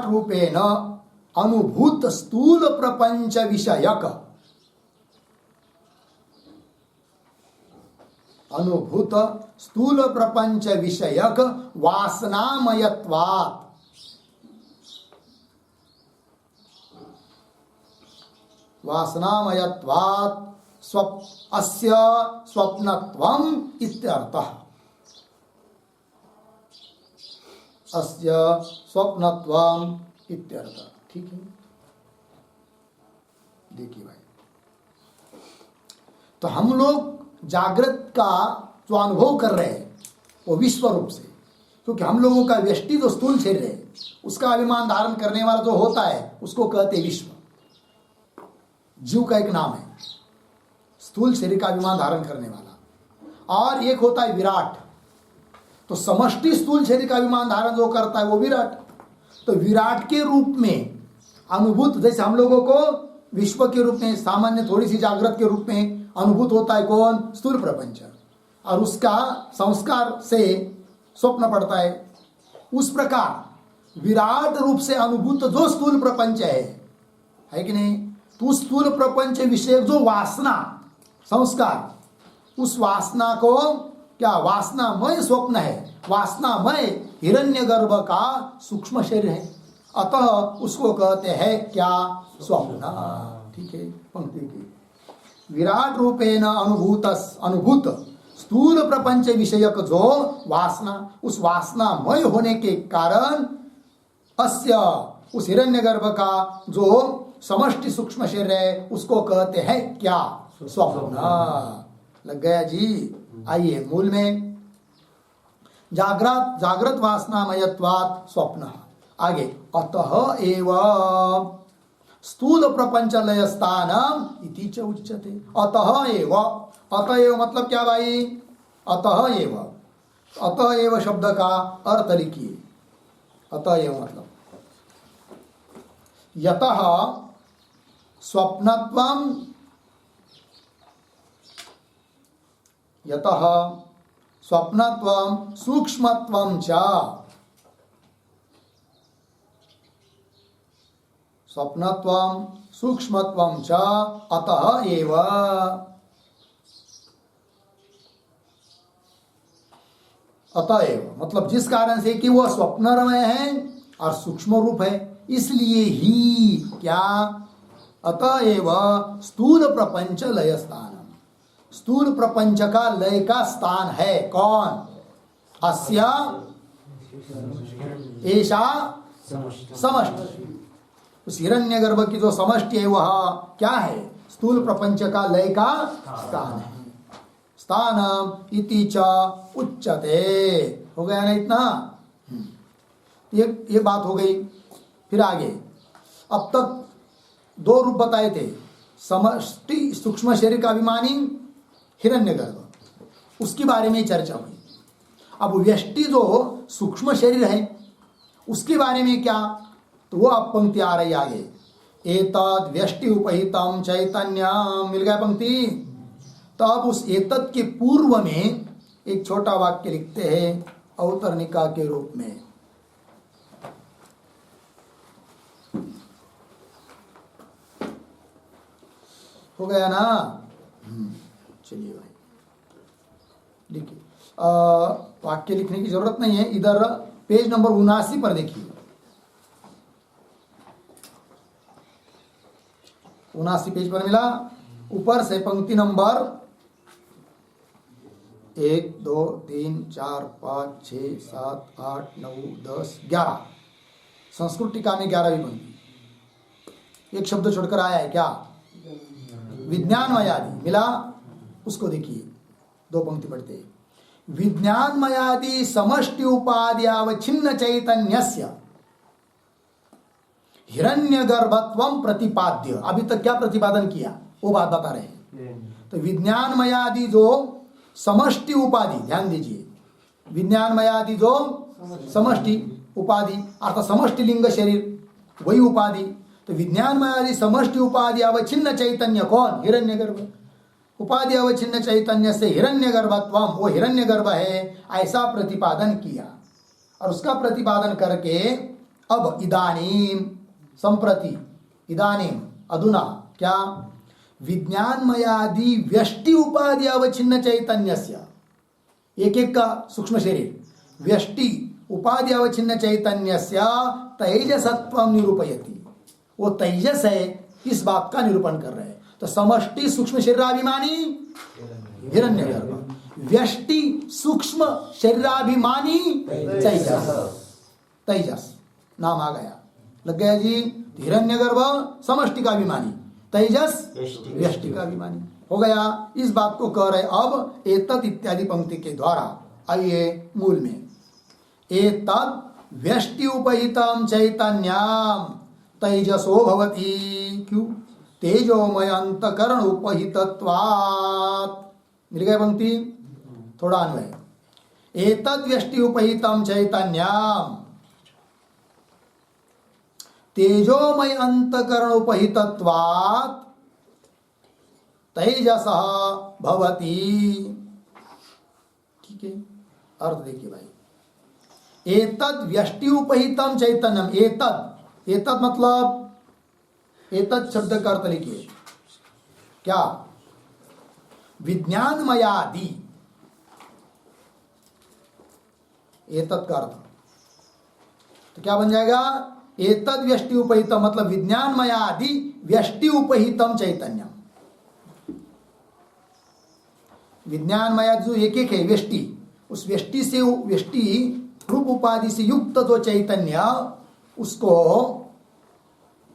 रूपेण अनुभूत स्थूल प्रपंच विषयक वासनामयत्वात् अस्य स्वप्नत्वम् इत्यर्थः। अस्य स्वप्नत्वम् इत्यर्थः। ठीक है, देखिए भाई, तो हम लोग जागृत का जो अनुभव कर रहे हैं वो विश्व रूप से, क्योंकि हम लोगों का व्यष्टि जो स्थूल शरीर है उसका अभिमान धारण करने वाला जो होता है उसको कहते विश्व। जीव का एक नाम है स्थूल शरीर का अभिमान धारण करने वाला, और एक होता है विराट। तो समष्टि स्थूल शरीर का अभिमान धारण जो करता है वो विराट। तो विराट के रूप में अनुभूत, जैसे हम लोगों को विश्व के रूप में सामान्य थोड़ी सी जागृत के रूप में अनुभूत होता है कौन? स्थूल प्रपंच, और उसका संस्कार से स्वप्न पड़ता है। उस प्रकार विराट रूप से अनुभूत जो स्थूल प्रपंच है कि नहीं, तो स्थूल प्रपंच विषय जो वासना संस्कार, उस वासना को क्या वासनामय स्वप्न है, वासनामय हिरण्यगर्भ का सूक्ष्म शरीर है, अतः उसको कहते हैं क्या? स्वप्न। ठीक है, पंक्ति की विराट रूपेण अनुभूत स्थूल प्रपंच विषयक जो वासना, उस वासनामय होने के कारण अस्य उस हिरण्यगर्भ का जो समष्टि सूक्ष्म शरीर है उसको कहते हैं क्या? स्वप्न। लग गया जी। आइए मूल में, जागृत वासनामयत्वात् स्वप्न। आगे, अतः एव स्थूल प्रपंच लय स्थानम इति च उच्यते। अतः एव मतलब क्या भाई? अतः एव शब्द का अर्थ लिखिए। अतः एव मतलब यतः स्वप्नत्वम् सूक्ष्मत्वं च अतः एव। अतएव मतलब जिस कारण से कि वह स्वप्नमय है और सूक्ष्म रूप है, इसलिए ही क्या अतएव स्थूल प्रपंच लय स्थान, स्थूल प्रपंच का लय का स्थान है कौन? अस्य ऐसा समष्टि, उस हिरण्यगर्भ की जो समष्टि है वह क्या है? स्थूल प्रपंच का लय का स्थान है। स्थान इति च उच्यते। हो गया ना इतना? ये बात हो गई। फिर आगे अब तक दो रूप बताए थे, समष्टि सूक्ष्म शरीर का अभिमानी हिरण्यगर्भ, उसके बारे में चर्चा हुई। अब व्यष्टि जो सूक्ष्म शरीर है उसके बारे में क्या, तो वो अब पंक्ति आ रही आगे, एतद व्यष्टि उपहितम चैतन्यम, मिल गया पंक्ति। तो अब उस एतद के पूर्व में एक छोटा वाक्य लिखते हैं अवतरणिका के रूप में। हो गया ना? चलिए भाई लिखिए। वाक्य लिखने की जरूरत नहीं है, इधर पेज नंबर 79 पर देखिए। 79 पेज पर मिला, ऊपर से पंक्ति नंबर 1 2 3 4 5 6 7 8 9 10 11, संस्कृत टीका में 11वीं पंक्ति। एक शब्द छोड़कर आया है क्या? विज्ञानमयादि मिला, उसको देखिए। दो पंक्ति पढ़ते हैं। विज्ञानमयादि समष्टि उपाद्यावच्छिन्न चैतन्यस्य हिरण्यगर्भत्वं प्रतिपाद्य। अभी तक क्या प्रतिपादन किया वो बात बता रहे हैं। तो विज्ञानमयादि जो समष्टि उपाधि, ध्यान दीजिए, विज्ञानमयादि जो समष्टि उपाधि अर्थात समष्टि लिंग शरीर वही उपाधि। तो विज्ञानमयादि समष्टि उपाधि अवच्छिन्न चैतन्य कौन? हिरण्यगर्भ। उपाधि अवच्छिन्न चैतन्य से हिरण्यगर्भत्वम, वो हिरण्यगर्भ है, ऐसा प्रतिपादन किया। और उसका प्रतिपादन करके अब इदानीम संप्रति, इदानीम अधुना क्या? विज्ञानमयादि व्यष्टि उपाधि अवच्छिन्न चैतन्यस्य, एक एक का सूक्ष्म शरीर व्यष्टि उपाधि अवच्छिन्न चैतन्यस्य तेजसत्वं निरूपयति। वो तेजस है, इस बात का निरूपण कर रहे हैं। तो समष्टि सूक्ष्म शरीराभिमानी हिरण्यगर्भ, व्यष्टि सूक्ष्म शरीराभिमानी तेजस, तेजस नाम आ गया, लग गया जी। हिरण्यगर्भ समष्टि का अभिमानी, तेजस व्यष्टि का अभिमानी, हो गया। इस बात को कह रहे अब एतत् इत्यादि पंक्ति के द्वारा। आइए मूल में, एतत् व्यष्टि उपहितम चैतन्यम तेजसो भवति। क्यों? तेजोमय अंतकरण उपहितत्वात्। मिल गया पंक्ति? थोड़ा अन्वय। एतद् व्यष्टि उपहितम चैतन्यम तेजोमय अंतकरण उपहितत्वात् तेजसः भवति। ठीक है, अर्थ देखिए भाई। एतद् व्यष्टि उपहितम चैतन्यम, एतद्, एतद् मतलब एतत् शब्द का अर्थ लिखिए क्या? विज्ञानमयादि, एतत् का अर्थ तो क्या बन जाएगा? एतद् व्यष्टि उपहितम मतलब विज्ञानमयादि व्यष्टि उपहितम चैतन्यम। विज्ञानमयादि जो एक एक है व्यष्टि, उस व्यष्टि से, व्यष्टि रूप उपाधि से युक्त जो चैतन्य, उसको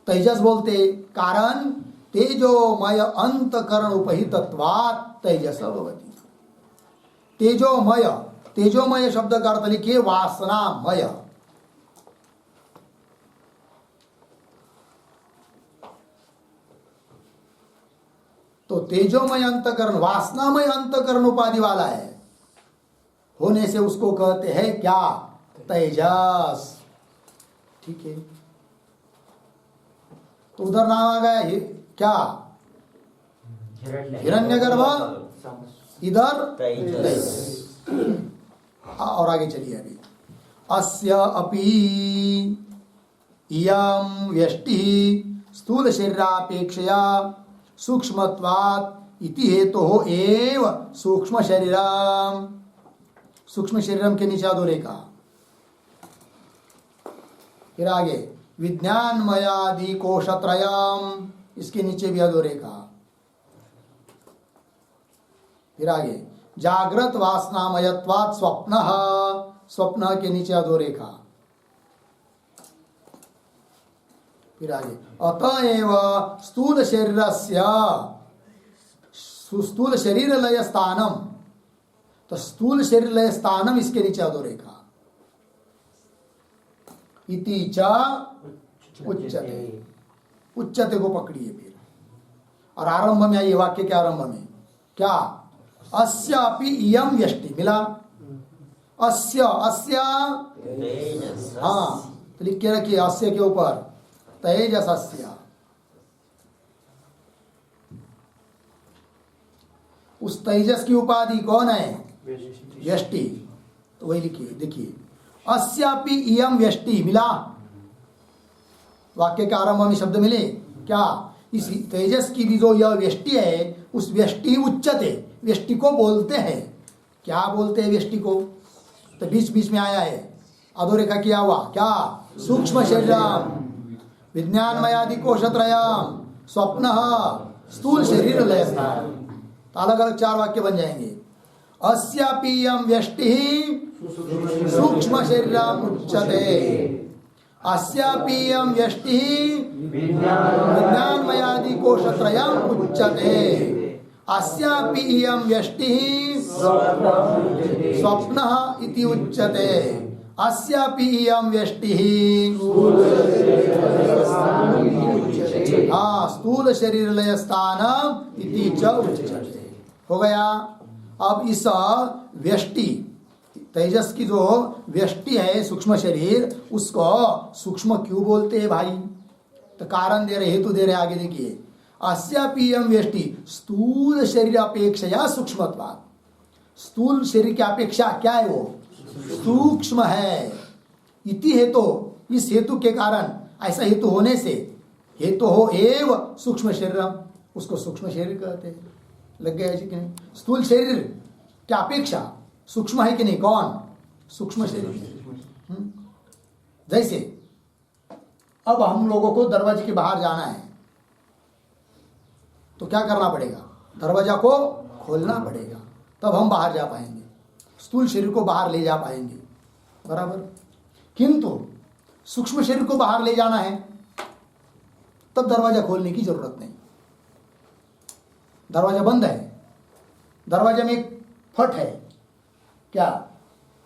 तेजस बोलते। कारण तेजोमय अंतकरण उपहितत्वात् तेजस भवति। तेजोमय, तेजोमय शब्द का अर्थ लिखिए वासनामय। तो तेजोमय अंतकरण वासनामय अंतकरण उपाधि वाला है, होने से उसको कहते हैं क्या? तेजस। ठीक है, तो उधर नाम आ गया क्या? हिरण्यगर्भ, इधर तेजस। और आगे चलिए अभी। अस्य अपि इयं व्यष्टि स्थूल शरीरापेक्षया सूक्ष्मत्वात् इति हेतोः एव सूक्ष्म शरीरम, सूक्ष्म शरीरम के नीचे अधोरेखा। फिर आगे विज्ञानमयादि कोशत्रयम, इसके नीचे भी अधोरेखा। फिर आगे जागृत वासनामयत्वात् स्वप्न, स्वप्न के नीचे अधोरेखा। फिर आगे अतएव स्थूल शरीरस्य, स्थूल शरीर लय स्थानम, तो स्थूल शरीर लय स्थानम इसके नीचे अधोरेखा। इति च उच्यते, उच्यते को पकड़िए फिर। और आरंभ में आइए, वाक्य के आरंभ में क्या, अस्यापि इयं व्यष्टि, मिला अस्य, अस्य, हाँ तो लिख के रखिए अस्य के ऊपर तेजसस्य। उस तेजस की उपाधि कौन है, व्यष्टि, तो वही लिखिए। देखिए अस्यापि इयं व्यष्टि, मिला, वाक्य के आरंभ में शब्द मिले क्या, इस तेजस की भी जो यह व्यष्टि है, उस व्यष्टि उच्चते, व्यष्टि को बोलते हैं। क्या बोलते हैं व्यष्टि को, तो बीच बीच में आया है अधोरेखा किया हुआ, क्या, सूक्ष्म शरीरम, विज्ञानमयादि कोशत्रयम, स्वप्न, स्थूल शरीर लय स्थान। तो अलग अलग 4 वाक्य बन जाएंगे। अस्यापि इयं व्यष्टि सूक्ष्म शरीरम उच्यते, अस्यापि इयं व्यष्टि विज्ञानमयादि कोशत्रयम उच्यते, अस्यापि इयं व्यष्टि स्वप्नः इति उच्यते, अस्यापि इयं व्यष्टि हाँ स्थूल शरीर लय स्थानम इति च उच्यते। हो गया। अब इस व्यष्टि, तेजस की जो व्यष्टि है सूक्ष्म शरीर, उसको सूक्ष्म क्यों बोलते हैं भाई, तो कारण दे रहे, हेतु दे रहे, आगे देखिए। अस्यापि इयं व्यष्टि स्थूल शरीर अपेक्षया सूक्ष्मत्वात्, स्थूल शरीर की अपेक्षा क्या है, वो सूक्ष्म है। इति हेतु, इस हेतु के कारण, ऐसा हेतु होने से, हेतु हो एव सूक्ष्म शरीरम, उसको सूक्ष्म शरीर कहते हैं। लग गया जी कि नहीं, स्थूल शरीर की अपेक्षा सूक्ष्म है कि नहीं, कौन, सूक्ष्म शरीर। जैसे अब हम लोगों को दरवाजे के बाहर जाना है, तो क्या करना पड़ेगा, दरवाजा को खोलना पड़ेगा, तब हम बाहर जा पाएंगे, स्थूल शरीर को बाहर ले जा पाएंगे, बराबर। किंतु सूक्ष्म शरीर को बाहर ले जाना है, तब दरवाजा खोलने की जरूरत नहीं, दरवाजा बंद है, दरवाजे में एक फट है, क्या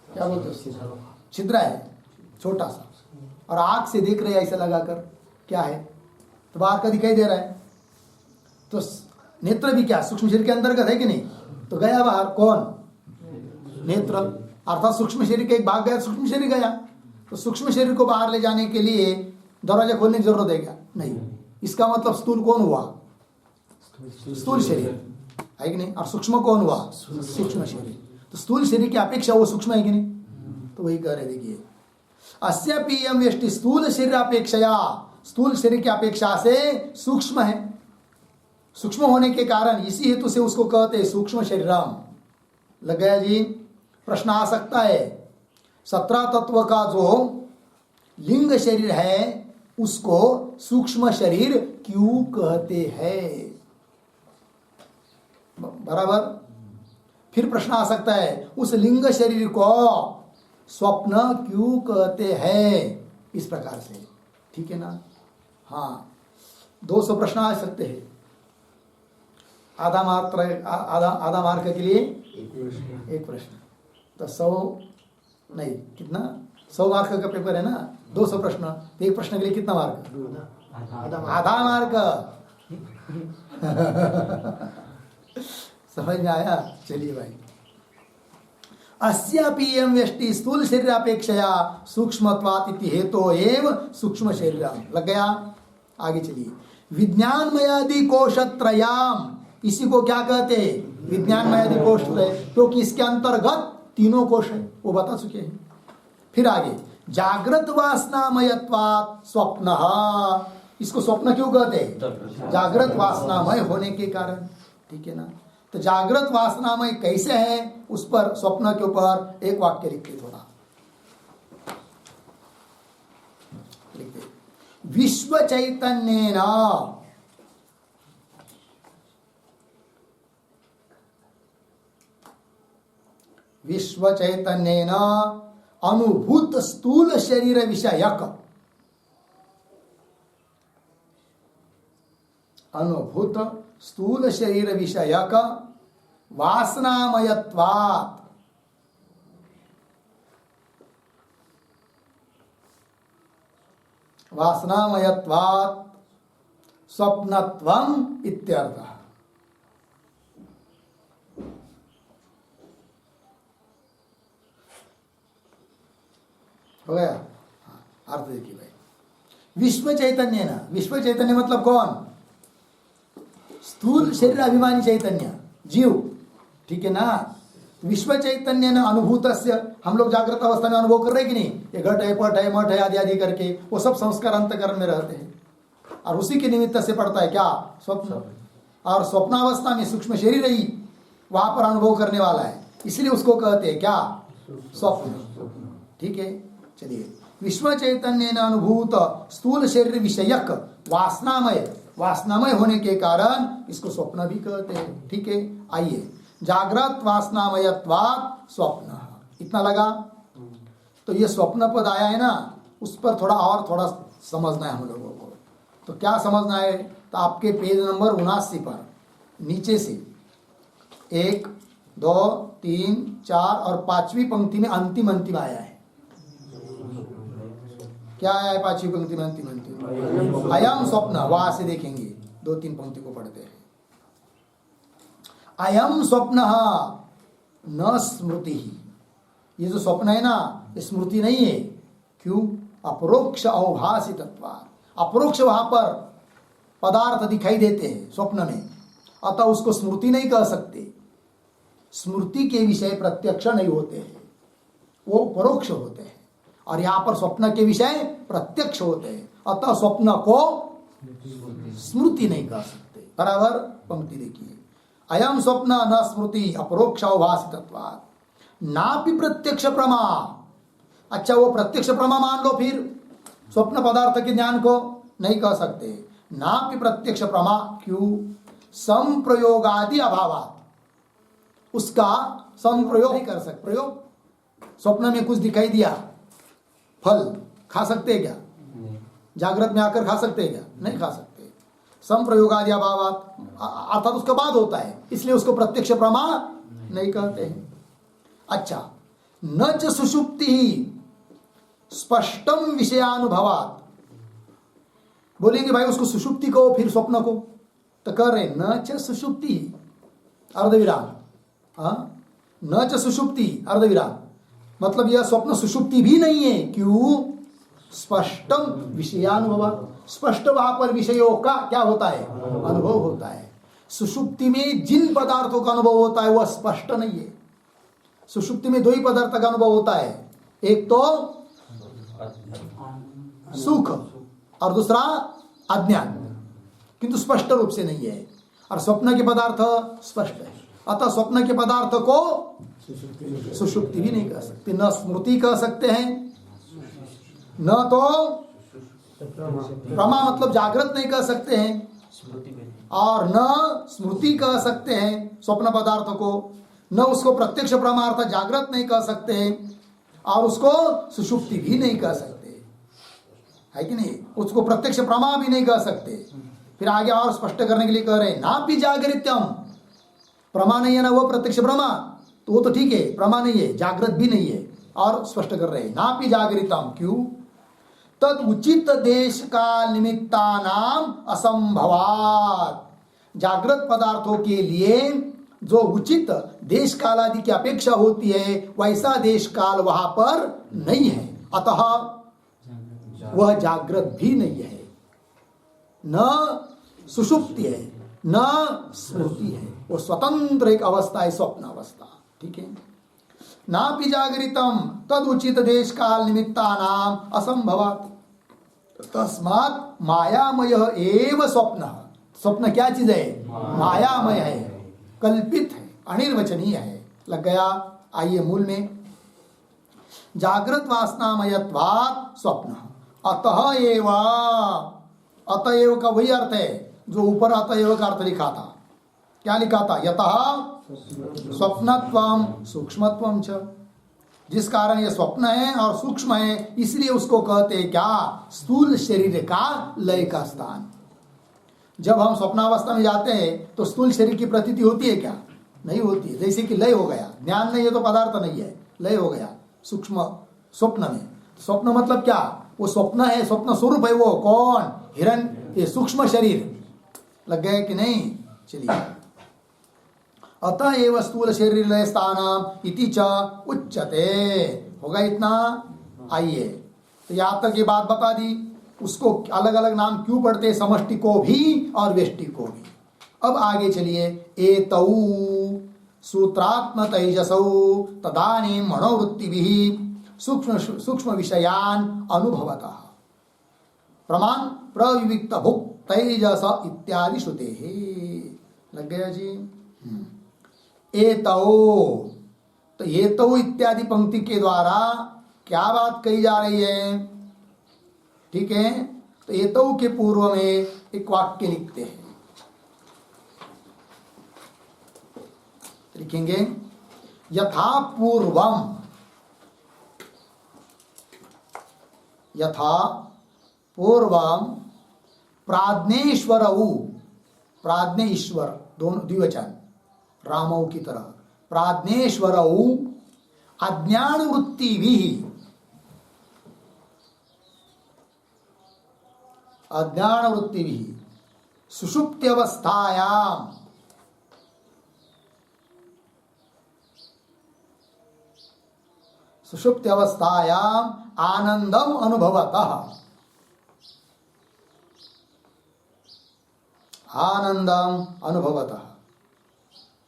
क्या बोलते हैं, छिद्र है छोटा सा, और आंख से देख रहे हैं ऐसा लगाकर, क्या है, तो बाहर का दिखाई दे रहा है, तो नेत्र भी क्या सूक्ष्म शरीर के अंतर्गत है कि नहीं, तो गया बाहर कौन, नेत्र, अर्थात सूक्ष्म शरीर का एक भाग गया, सूक्ष्म शरीर गया। तो सूक्ष्म शरीर को बाहर ले जाने के लिए दरवाजा खोलने की जरूरत है क्या, नहीं। इसका मतलब स्थूल कौन हुआ, स्थूल शरीर है कि नहीं, और सूक्ष्म कौन हुआ, सूक्ष्म शरीर। तो स्थूल शरीर की अपेक्षा वो सूक्ष्म है कि नहीं, तो वही कह रहे, देखिए अस्यापि इयं व्यष्टि स्थूल शरीर अपेक्षया, स्थूल शरीर की अपेक्षा से सूक्ष्म है, सूक्ष्म होने के कारण इसी हेतु से उसको कहते हैं सूक्ष्म शरीरम। लग गया जी। प्रश्न आ सकता है, 17 तत्व का जो लिंग शरीर है उसको सूक्ष्म शरीर क्यों कहते हैं, बराबर। फिर प्रश्न आ सकता है, उस लिंग शरीर को स्वप्न क्यों कहते हैं, इस प्रकार से, ठीक है ना। हाँ 200 प्रश्न आ सकते हैं, आधा मार्क के लिए एक प्रश्न, तो 100 नहीं, कितना 100 मार्क का पेपर है ना, 200 प्रश्न, तो एक प्रश्न के लिए कितना मार्क, आधा मार्क। समझ में आया, चलिए भाई। अस्यापि इयं व्यष्टि स्थूल शरीर अपेक्षया सूक्ष्मत्वात् इति हेतु एव सूक्ष्म शरीर। लग गया। आगे चलिए। विज्ञानमयादि कोशत्रयाम, इसी को क्या कहते हैं, विज्ञानमयादि कोश, क्योंकि इसके अंतर्गत 3 कोश है, वो बता चुके हैं। फिर आगे जागृत वासनामयत्वात् स्वप्न, इसको स्वप्न क्यों कहते हैं, जागृत वासनामय होने के कारण, ठीक है ना। तो जागृत वासनामय कैसे है, उस पर स्वप्न के ऊपर एक वाक्य लिखते थोड़ा लिखते। विश्व चैतन्येन, विश्व चैतन्येन अनुभूत स्थूल शरीर विषयक, अनुभूत स्थूल शरीर विषयक वासनामयत्वात्, वासनामयत्वात् स्वप्नत्वम् इत्यर्थः। हो गया? अर्थ देखिए भाई, विश्व चैतन्य ना, विश्व चैतन्य मतलब कौन? स्थूल शरीर अभिमानी चैतन्य, जीव, ठीक है ना। विश्व चैतन्य न अनुभूत, हम लोग जागृत अवस्था में अनुभव कर रहे कि नहीं, ये घट है, पट है, मठ है आदि आदि करके, वो सब संस्कार अंतकरण में रहते हैं और उसी के निमित्त से पड़ता है क्या? स्वप्न। और स्वप्नावस्था में सूक्ष्म शरीर ही वहां पर अनुभव करने वाला है, इसलिए उसको कहते हैं क्या? स्वप्न। ठीक है, चलिए। विश्व चैतन्य न अनुभूत स्थूल शरीर विषयक वासनामय, वासनामय होने के कारण इसको स्वप्न भी कहते हैं। ठीक है, आइए, जागृत वासनामयत्वात् स्वप्न, इतना लगा। तो ये स्वप्न पद आया है ना, उस पर थोड़ा समझना है हम लोगों को। तो क्या समझना है? तो आपके पेज नंबर 79 पर नीचे से 1, 2, 3, 4 और 5वीं पंक्ति में अंतिम आया है। क्या आया है 5वीं पंक्ति में अंतिम? अयम स्वप्न, वहां से देखेंगे, 2-3 पंक्ति को पढ़ते हैं। अयम स्वप्न न स्मृति, ये जो स्वप्न है ना, ये स्मृति नहीं है। क्यों? अपरोक्ष अवभासितत्वात्, अपरोक्ष वहां पर पदार्थ दिखाई देते हैं स्वप्न में, अतः उसको स्मृति नहीं कह सकते। स्मृति के विषय प्रत्यक्ष नहीं होते हैं, वो परोक्ष होते हैं, और यहां पर स्वप्न के विषय प्रत्यक्ष होते हैं, अतः स्वप्न को स्मृति नहीं कह सकते। बराबर? पंक्ति देखिए, अयम स्वप्न न स्मृति अपरोक्ष अवभासितत्वात् नापि प्रत्यक्ष प्रमा। अच्छा, वो प्रत्यक्ष प्रमा मान लो, फिर स्वप्न पदार्थ के ज्ञान को नहीं कह सकते। नापि प्रत्यक्ष प्रमा, क्यों? संप्रयोगादि अभावात्, उसका संप्रयोग नहीं कर सकते। प्रयोग, स्वप्न में कुछ दिखाई दिया, फल खा सकते हैं क्या? जागृत में आकर खा सकते हैं क्या? नहीं खा सकते। संप्रयोगादि अभावात्, अर्थात उसके बाद होता है, इसलिए उसको प्रत्यक्ष प्रमा नहीं कहते हैं। अच्छा, न च सुषुप्ति स्पष्टम विषयानुभवात्, बोलेंगे भाई उसको सुषुप्ति को, फिर स्वप्न को, तो कर रहे न च सुषुप्ति अर्धविराम, न च सुषुप्ति अर्धविराम, मतलब यह स्वप्न सुषुप्ति भी नहीं है। क्यों? स्पष्टम विषयानुभव, स्पष्ट वहां पर विषयों का क्या होता है? अनुभव होता है। सुषुप्ति में जिन पदार्थों का अनुभव होता है वह स्पष्ट नहीं है। सुषुप्ति में 2 ही पदार्थ का अनुभव होता है, एक तो सुख और दूसरा अज्ञान, किंतु स्पष्ट रूप से नहीं है। और स्वप्न के पदार्थ स्पष्ट है, अतः स्वप्न के पदार्थ को सुषुप्ति भी नहीं कह सकते, न स्मृति कह सकते हैं, न तो प्रमा मतलब जागृत नहीं कह सकते हैं, और न स्मृति कह सकते हैं स्वप्न पदार्थ को, न उसको प्रत्यक्ष प्रमा अर्थात जागृत नहीं कह सकते हैं, और उसको सुषुप्ति भी नहीं कह सकते, है कि नहीं? उसको प्रत्यक्ष प्रमा भी नहीं कह सकते। फिर आगे और स्पष्ट करने के लिए कह रहे हैं, नापि जागृत्यम, प्रमा नहीं है ना वो प्रत्यक्ष प्रमा, तो वो तो ठीक है, प्रमा नहीं है, जागृत भी नहीं है, और स्पष्ट कर रहे हैं नापि जागृतम। क्यों? तद उचित देश काल निमित्तानाम असंभवात्, जागृत पदार्थों के लिए जो उचित देश काल आदि की अपेक्षा होती है वैसा देश काल वहां पर नहीं है, अतः वह जागृत भी नहीं है, न सुषुप्ति है न स्मृति है, वो स्वतंत्र एक अवस्था है, स्वप्न अवस्था। ठीक है, नापि जागृतम तद उचित देश काल निमित्तानाम असंभवात् तस्मात् मायामय एव स्वप्न। स्वप्न क्या चीज है? मायामय है। कल्पित है, अनिर्वचनीय है। लग गया। आइए मूल में। जागृत वासनामयत्वात् स्वप्न अतएव, अतएव का वही अर्थ है जो ऊपर अतएव का अर्थ लिखा था। क्या लिखा था? यतः स्वप्नत्वम सूक्ष्मत्वम च, जिस कारण ये स्वप्न है और सूक्ष्म है, इसलिए उसको कहते हैं क्या? स्थूल शरीर का लय का स्थान। जब हम स्वप्नावस्था में जाते हैं तो स्थूल शरीर की प्रतीति होती है क्या? नहीं होती है। जैसे कि लय हो गया, ज्ञान नहीं है तो पदार्थ नहीं है, लय हो गया सूक्ष्म स्वप्न में। स्वप्न मतलब क्या? वो स्वप्न है, स्वप्न स्वरूप है। वो कौन? हिरण्य, ये सूक्ष्म शरीर। लग गए कि नहीं? चलिए। अतः एव स्थूल शरीर लय स्थानम इति च उच्यते। होगा इतना? आइए, तो यहां तक ये बात बता दी। उसको अलग अलग नाम क्यों पढ़ते? समष्टि को भी और व्यष्टि को भी। अब आगे चलिए। एतौ सूत्रात्म तैजसौ तदानीं मनोवृत्तिभिः सूक्ष्म विषयान अनुभवतः प्रमाण प्रविविक्त भुक् तैजस इत्यादि श्रुते। लग गया जी? एतौ, तो एतौ इत्यादि पंक्ति के द्वारा क्या बात कही जा रही है? ठीक है, तो एतौ के पूर्व में एक वाक्य लिखते हैं। लिखेंगे यथा पूर्वम, यथा पूर्वम प्राज्ञेश्वरौ, प्राज्ञ ईश्वर दोनों द्विवचन, रामौ की तरह, प्राज्ञेश्वरौ अज्ञान वृत्ति भी, अज्ञान वृत्ति भी सुषुप्त्यवस्थायाम, सुषुप्त्यवस्थायाम आनंदम अनुभवतः, आनंदम अनुभवतः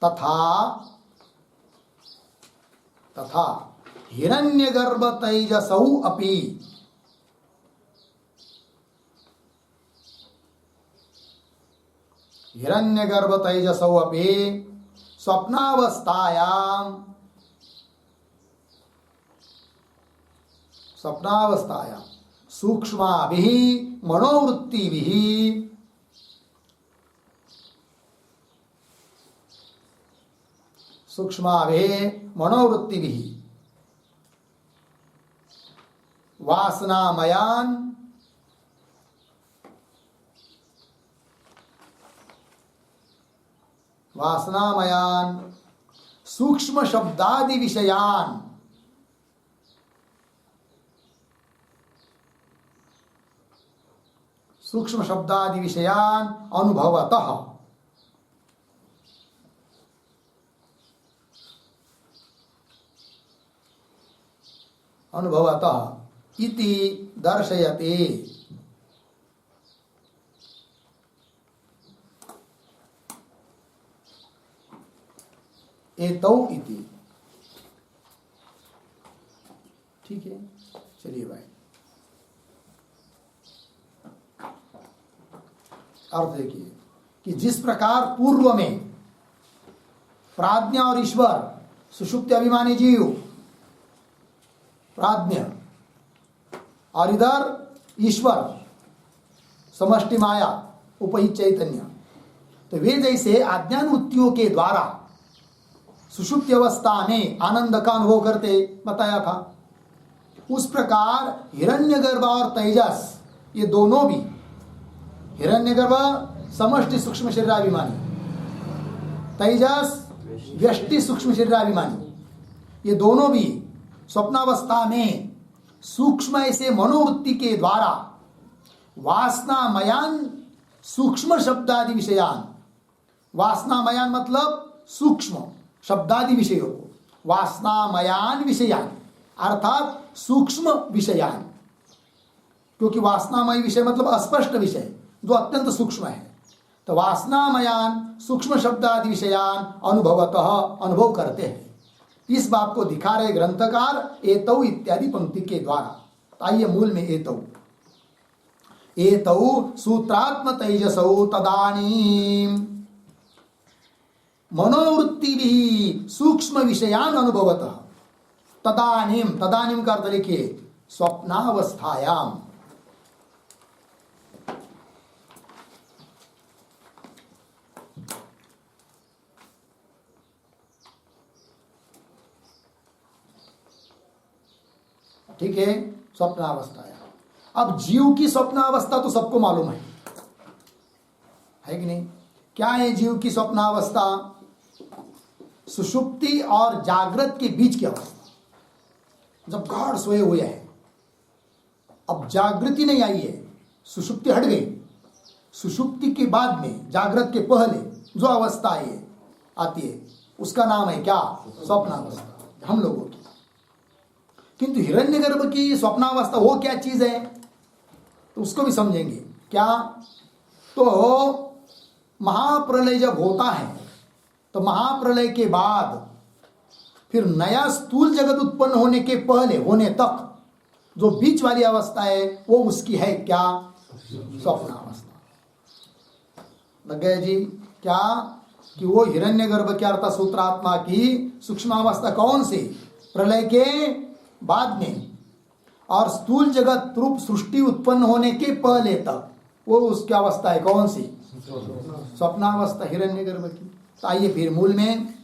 तथा तथा हिरण्यगर्भ तैजसौ अपि, हिरण्यगर्भ तैजसौ अपि स्वप्नावस्थायाम, स्वप्नावस्थायाम सूक्ष्माभिः मनोवृत्तिभिः सूक्ष्माभिः मनोवृत्तिभिः वासनामयान वासनामयान सूक्ष्म शब्दादि विषयान सूक्ष्म शब्दादि विषयान अनुभवतः, अनुभवतः इति दर्शयते। एतौ इति। ठीक है, चलिए भाई, अर्थ देखिए कि जिस प्रकार पूर्व में प्राज्ञ और ईश्वर सुषुप्ति अभिमानी जीव प्राज्ञ और इधर ईश्वर समष्टि माया उपहित चैतन्य, तो वे जैसे अज्ञान वृत्तियों के द्वारा सुषुप्ति अवस्था में आनंद का अनुभव करते बताया था, उस प्रकार हिरण्यगर्भ और तेजस ये दोनों भी, हिरण्यगर्भ समष्टि सूक्ष्म शरीराभिमानी, तेजस व्यष्टि सूक्ष्म शरीराभिमानी, ये दोनों भी स्वप्नावस्था में सूक्ष्म ऐसे मनोवृत्ति के द्वारा वासनामयान सूक्ष्म शब्दादि विषयान, वासनामयान मतलब सूक्ष्म शब्दादि विषयों को, वासनामयान विषयान अर्थात सूक्ष्म विषयान, क्योंकि वासनामय विषय मतलब अस्पष्ट विषय जो अत्यंत सूक्ष्म है, तो वासनामयान सूक्ष्म शब्दादि विषयान अनुभवतः अनुभव करते हैं। इस बात को दिखा रहे ग्रंथकार एतौ इत्यादि पंक्ति के द्वारा। आइए मूल में एतौ, एतौ सूत्रात्म तेजसौ तदानीम, मनोवृत्ति भी सूक्ष्म विषयान अनुभवतः तदानीम, तदानीम का अर्थ लिखिए स्वप्नावस्थायाम। ठीक है, स्वप्नावस्थायाम। अब जीव की स्वप्नावस्था तो सबको मालूम है कि नहीं? क्या है जीव की स्वप्नावस्था? सुषुप्ति और जागृत के बीच की अवस्था, जब गाढ़ सोए हुए हैं, अब जागृति नहीं आई है, सुषुप्ति हट गई, सुषुप्ति के बाद में जागृत के पहले जो अवस्था आती है उसका नाम है क्या? स्वप्नावस्था, हम लोगों की। किंतु हिरण्यगर्भ की स्वप्नावस्था वो क्या चीज है, तो उसको भी समझेंगे। क्या? तो महाप्रलय जब होता है तो महाप्रलय के बाद फिर नया स्थूल जगत उत्पन्न होने के पहले, होने तक जो बीच वाली अवस्था है वो उसकी है क्या? स्वप्नावस्था। लग गया जी? क्या कि वो हिरण्यगर्भ के अर्थात सूत्रात्मा की सूक्ष्मावस्था कौन सी? प्रलय के बाद में, और स्थूल जगत रूप सृष्टि उत्पन्न होने के पहले तक वो उसकी अवस्था है कौन सी? स्वप्नावस्था हिरण्यगर्भ की। तो आइए फिर मूल में,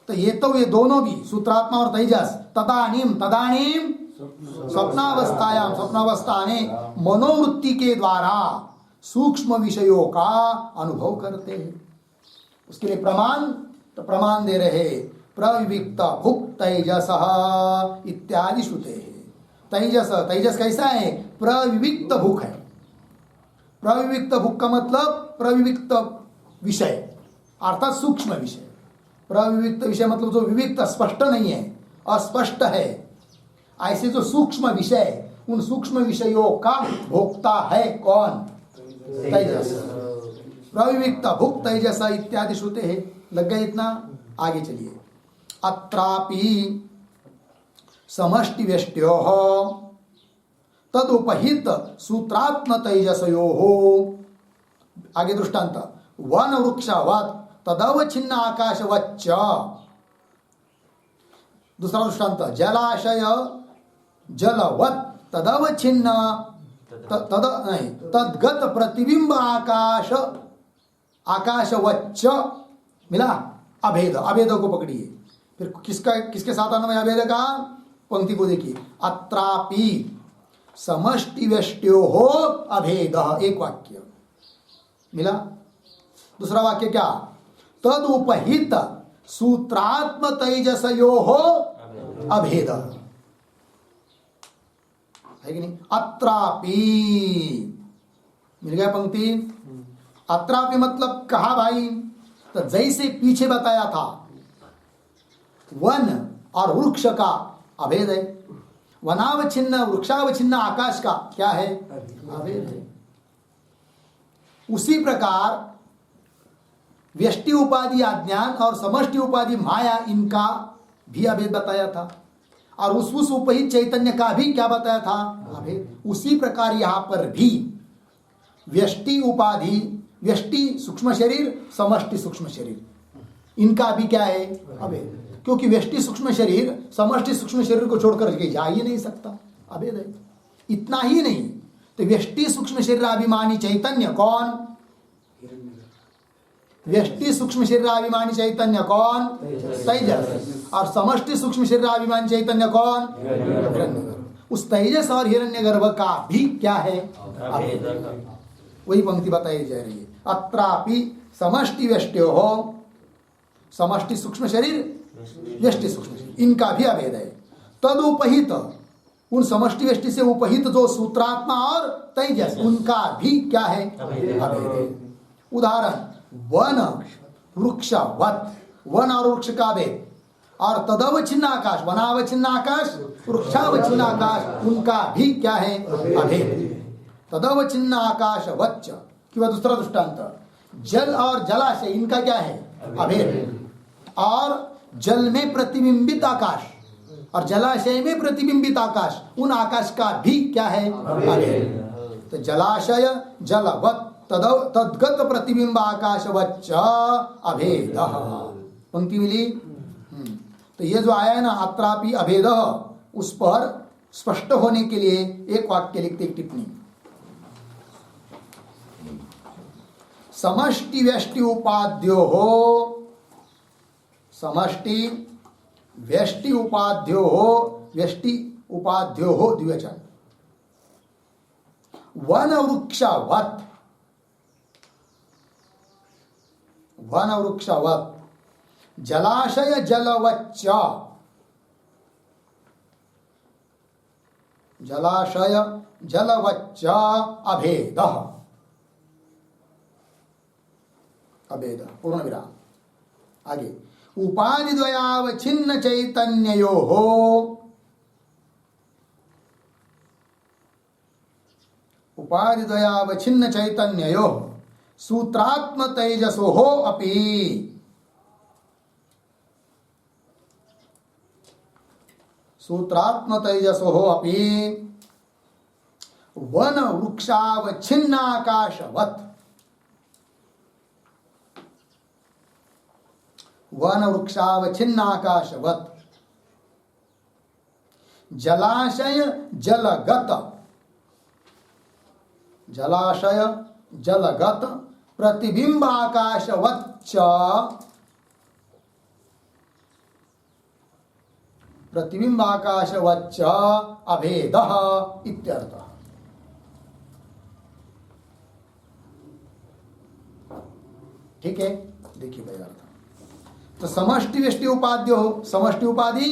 तो ये दोनों भी सूत्रात्मा और तेजस तदानीम, तदानीम स्वप्नावस्थायाम, स्वप्नावस्था ने मनोवृत्ति के द्वारा सूक्ष्म विषयों का अनुभव करते हैं। उसके लिए प्रमाण, तो प्रमाण दे रहे प्रविविक्त भुक् तेजस इत्यादि श्रुते हैं। तेजस, तेजस कैसा है? प्रविविक्त भुक् है। प्रविविक्त भुक् का मतलब प्रविविक्त विषय अर्थात सूक्ष्म विषय। प्रविविक्त विषय मतलब जो विविक्त, स्पष्ट नहीं है, अस्पष्ट है, ऐसे जो सूक्ष्म विषय, उन सूक्ष्म विषयों का भोक्ता है कौन? तेजस। प्रविविक्त भुक् तेजस इत्यादि श्रुते हैं। लग गए इतना? आगे चलिए। अत्रापि समष्टि व्यष्ट्योः तदुपहित सूत्रात्म तेजसयोः। आगे दृष्टांत, वन वृक्षवत् तदवच्छिन्न आकाशवच्च। दूसरा दृष्टांत, जलाशय जलवत् तदवच्छिन्न तद्गत प्रतिबिंब आकाश आकाशवच्च। मिला? अभेद, अभेद को पकड़िए। फिर किसके साथ आना है अभेद का? पंक्ति को देखिए, अत्रापि समष्टि व्यष्ट्योः अभेद, एक वाक्य मिला। दूसरा वाक्य क्या? तदुपहित सूत्रात्म तेजसयोः अभेद, है कि नहीं? अत्रापि, मिल गया पंक्ति। अत्रापि मतलब कहा भाई? तो जैसे पीछे बताया था वन और वृक्ष का अभेद है, वनावच्छिन्न वृक्षावच्छिन्न आकाश का क्या है? अभेद है। उसी प्रकार व्यष्टि उपाधि अज्ञान और समष्टि उपाधि माया, इनका भी अभेद बताया था, और उस उपहित चैतन्य का भी क्या बताया था? अभेद। उसी प्रकार यहां पर भी व्यष्टि उपाधि, व्यष्टि सूक्ष्म शरीर, समष्टि सूक्ष्म शरीर, इनका भी क्या है? अभेद। क्योंकि व्यष्टि सूक्ष्म शरीर समष्टि सूक्ष्म शरीर को छोड़कर के जा ही नहीं सकता, अभेद है। इतना ही नहीं, तो व्यष्टि सूक्ष्म शरीराभिमानी चैतन्य कौन? व्यष्टि सूक्ष्म शरीराभिमानी चैतन्य कौन? तेजस। और समष्टि सूक्ष्म शरीराभिमानी चैतन्य कौन? हिरण्यगर्भ। उस तेजस और हिरण्यगर्भ का भी क्या है? अभेद। वही पंक्ति बताई जा रही है। अत्रापि समष्टि व्यष्ट्योः, समष्टि सूक्ष्म शरीर, व्यष्टि सूक्ष्म शरीर, इनका भी अभेद है। तदुपहित, उन समष्टि व्यष्टि से उपहित जो सूत्रात्मा और तेजस, उनका भी क्या है? अभेद है। उदाहरण, वन वृक्षवत्, वन और वृक्ष का भेद, और तदवच्छिन्न आकाश, वनावच्छिन्न आकाश, वृक्षावच्छिन्न आकाश, उनका भी क्या है? अभेद। तदवच्छिन्न आकाशवच्च। कि वह दूसरा दृष्टांत, जल और जलाशय, इनका क्या है? अभेद। और जल में प्रतिबिंबित आकाश और जलाशय में प्रतिबिंबित आकाश, उन आकाश का भी क्या है? अभेद। तो जलाशय जलवत् तद्गत प्रतिबिंब आकाशवच्च अभेद। पंक्ति मिली। तो ये जो आया है ना अत्रापि अभेद, उस पर स्पष्ट होने के लिए एक वाक्य लिखते, एक टिप्पणी। समष्टि व्यष्टि उपाध्यो हो, समष्टि व्यष्टि उपाध्यो हो, व्यष्टि उपाध्यो हो द्विवचन। वन वृक्षवत्, वन वृक्षवत्, जलाशय जलवच्च, जलाशय जलवच्च अभेद, अभेद पूर्ण विराम। आगे उपाधि द्वयावच्छिन्न चैतन्यो हो, उपाधि द्वयावच्छिन्न चैतन्यो सूत्रात्म तेजसो हो अपि, सूत्रात्म तेजसो हो अपि वन वृक्षावच्छिन्नाकाशवत्, वन वृक्षावच्छिन्नाकाशवत्, जलाशय जलगत, जलाशय जलगत प्रतिबिंबाकाशवच्च, प्रतिबिंबाकाशवच्च अभेदः इत्यर्थः। ठीक है, देखिए भाई अर्थ। तो समष्टि व्यष्टि उपाध्यो, समष्टि उपाधि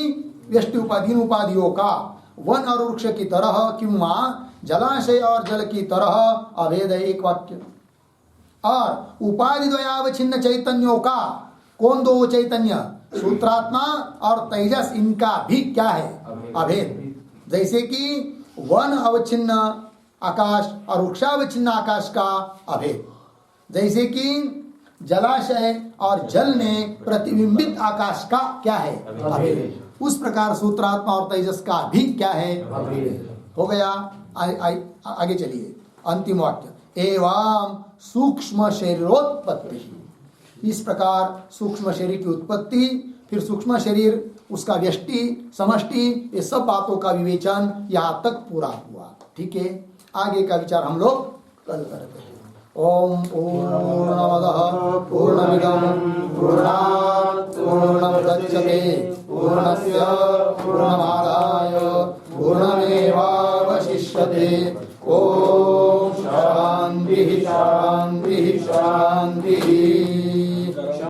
व्यष्टि उपाधीन उपाधियों का वन और वृक्ष की तरह किंवा जलाशय और जल की तरह अभेद है, एक वाक्य। और उपाधि द्वयावच्छिन्न चैतन्यों का, कौन दो चैतन्य, सूत्रात्मा और तेजस, इनका भी क्या है, अभेद। जैसे कि वन अवच्छिन्न आकाश और वृक्षावच्छिन्न आकाश का अभेद, जैसे कि जलाशय और जल में प्रतिबिंबित आकाश का क्या है, अभेद। उस प्रकार सूत्रात्मा और तेजस का भी क्या है, अभेद। हो गया। आगे चलिए, अंतिम वाक्य। एवं सूक्ष्म शरीरोत्पत्ति, इस प्रकार सूक्ष्म शरीर की उत्पत्ति, फिर सूक्ष्म शरीर, उसका व्यष्टि समष्टि, ये सब बातों का विवेचन यहाँ तक पूरा हुआ। ठीक है, आगे का विचार हम लोग कल करते हैं। ओम पूर्णमदः पूर्णमिदं पूर्णात् पूर्णमुदच्यते पूर्णस्य पूर्णमादाय पूर्णमेवावशिष्यते। ओम शांति शांति शांति।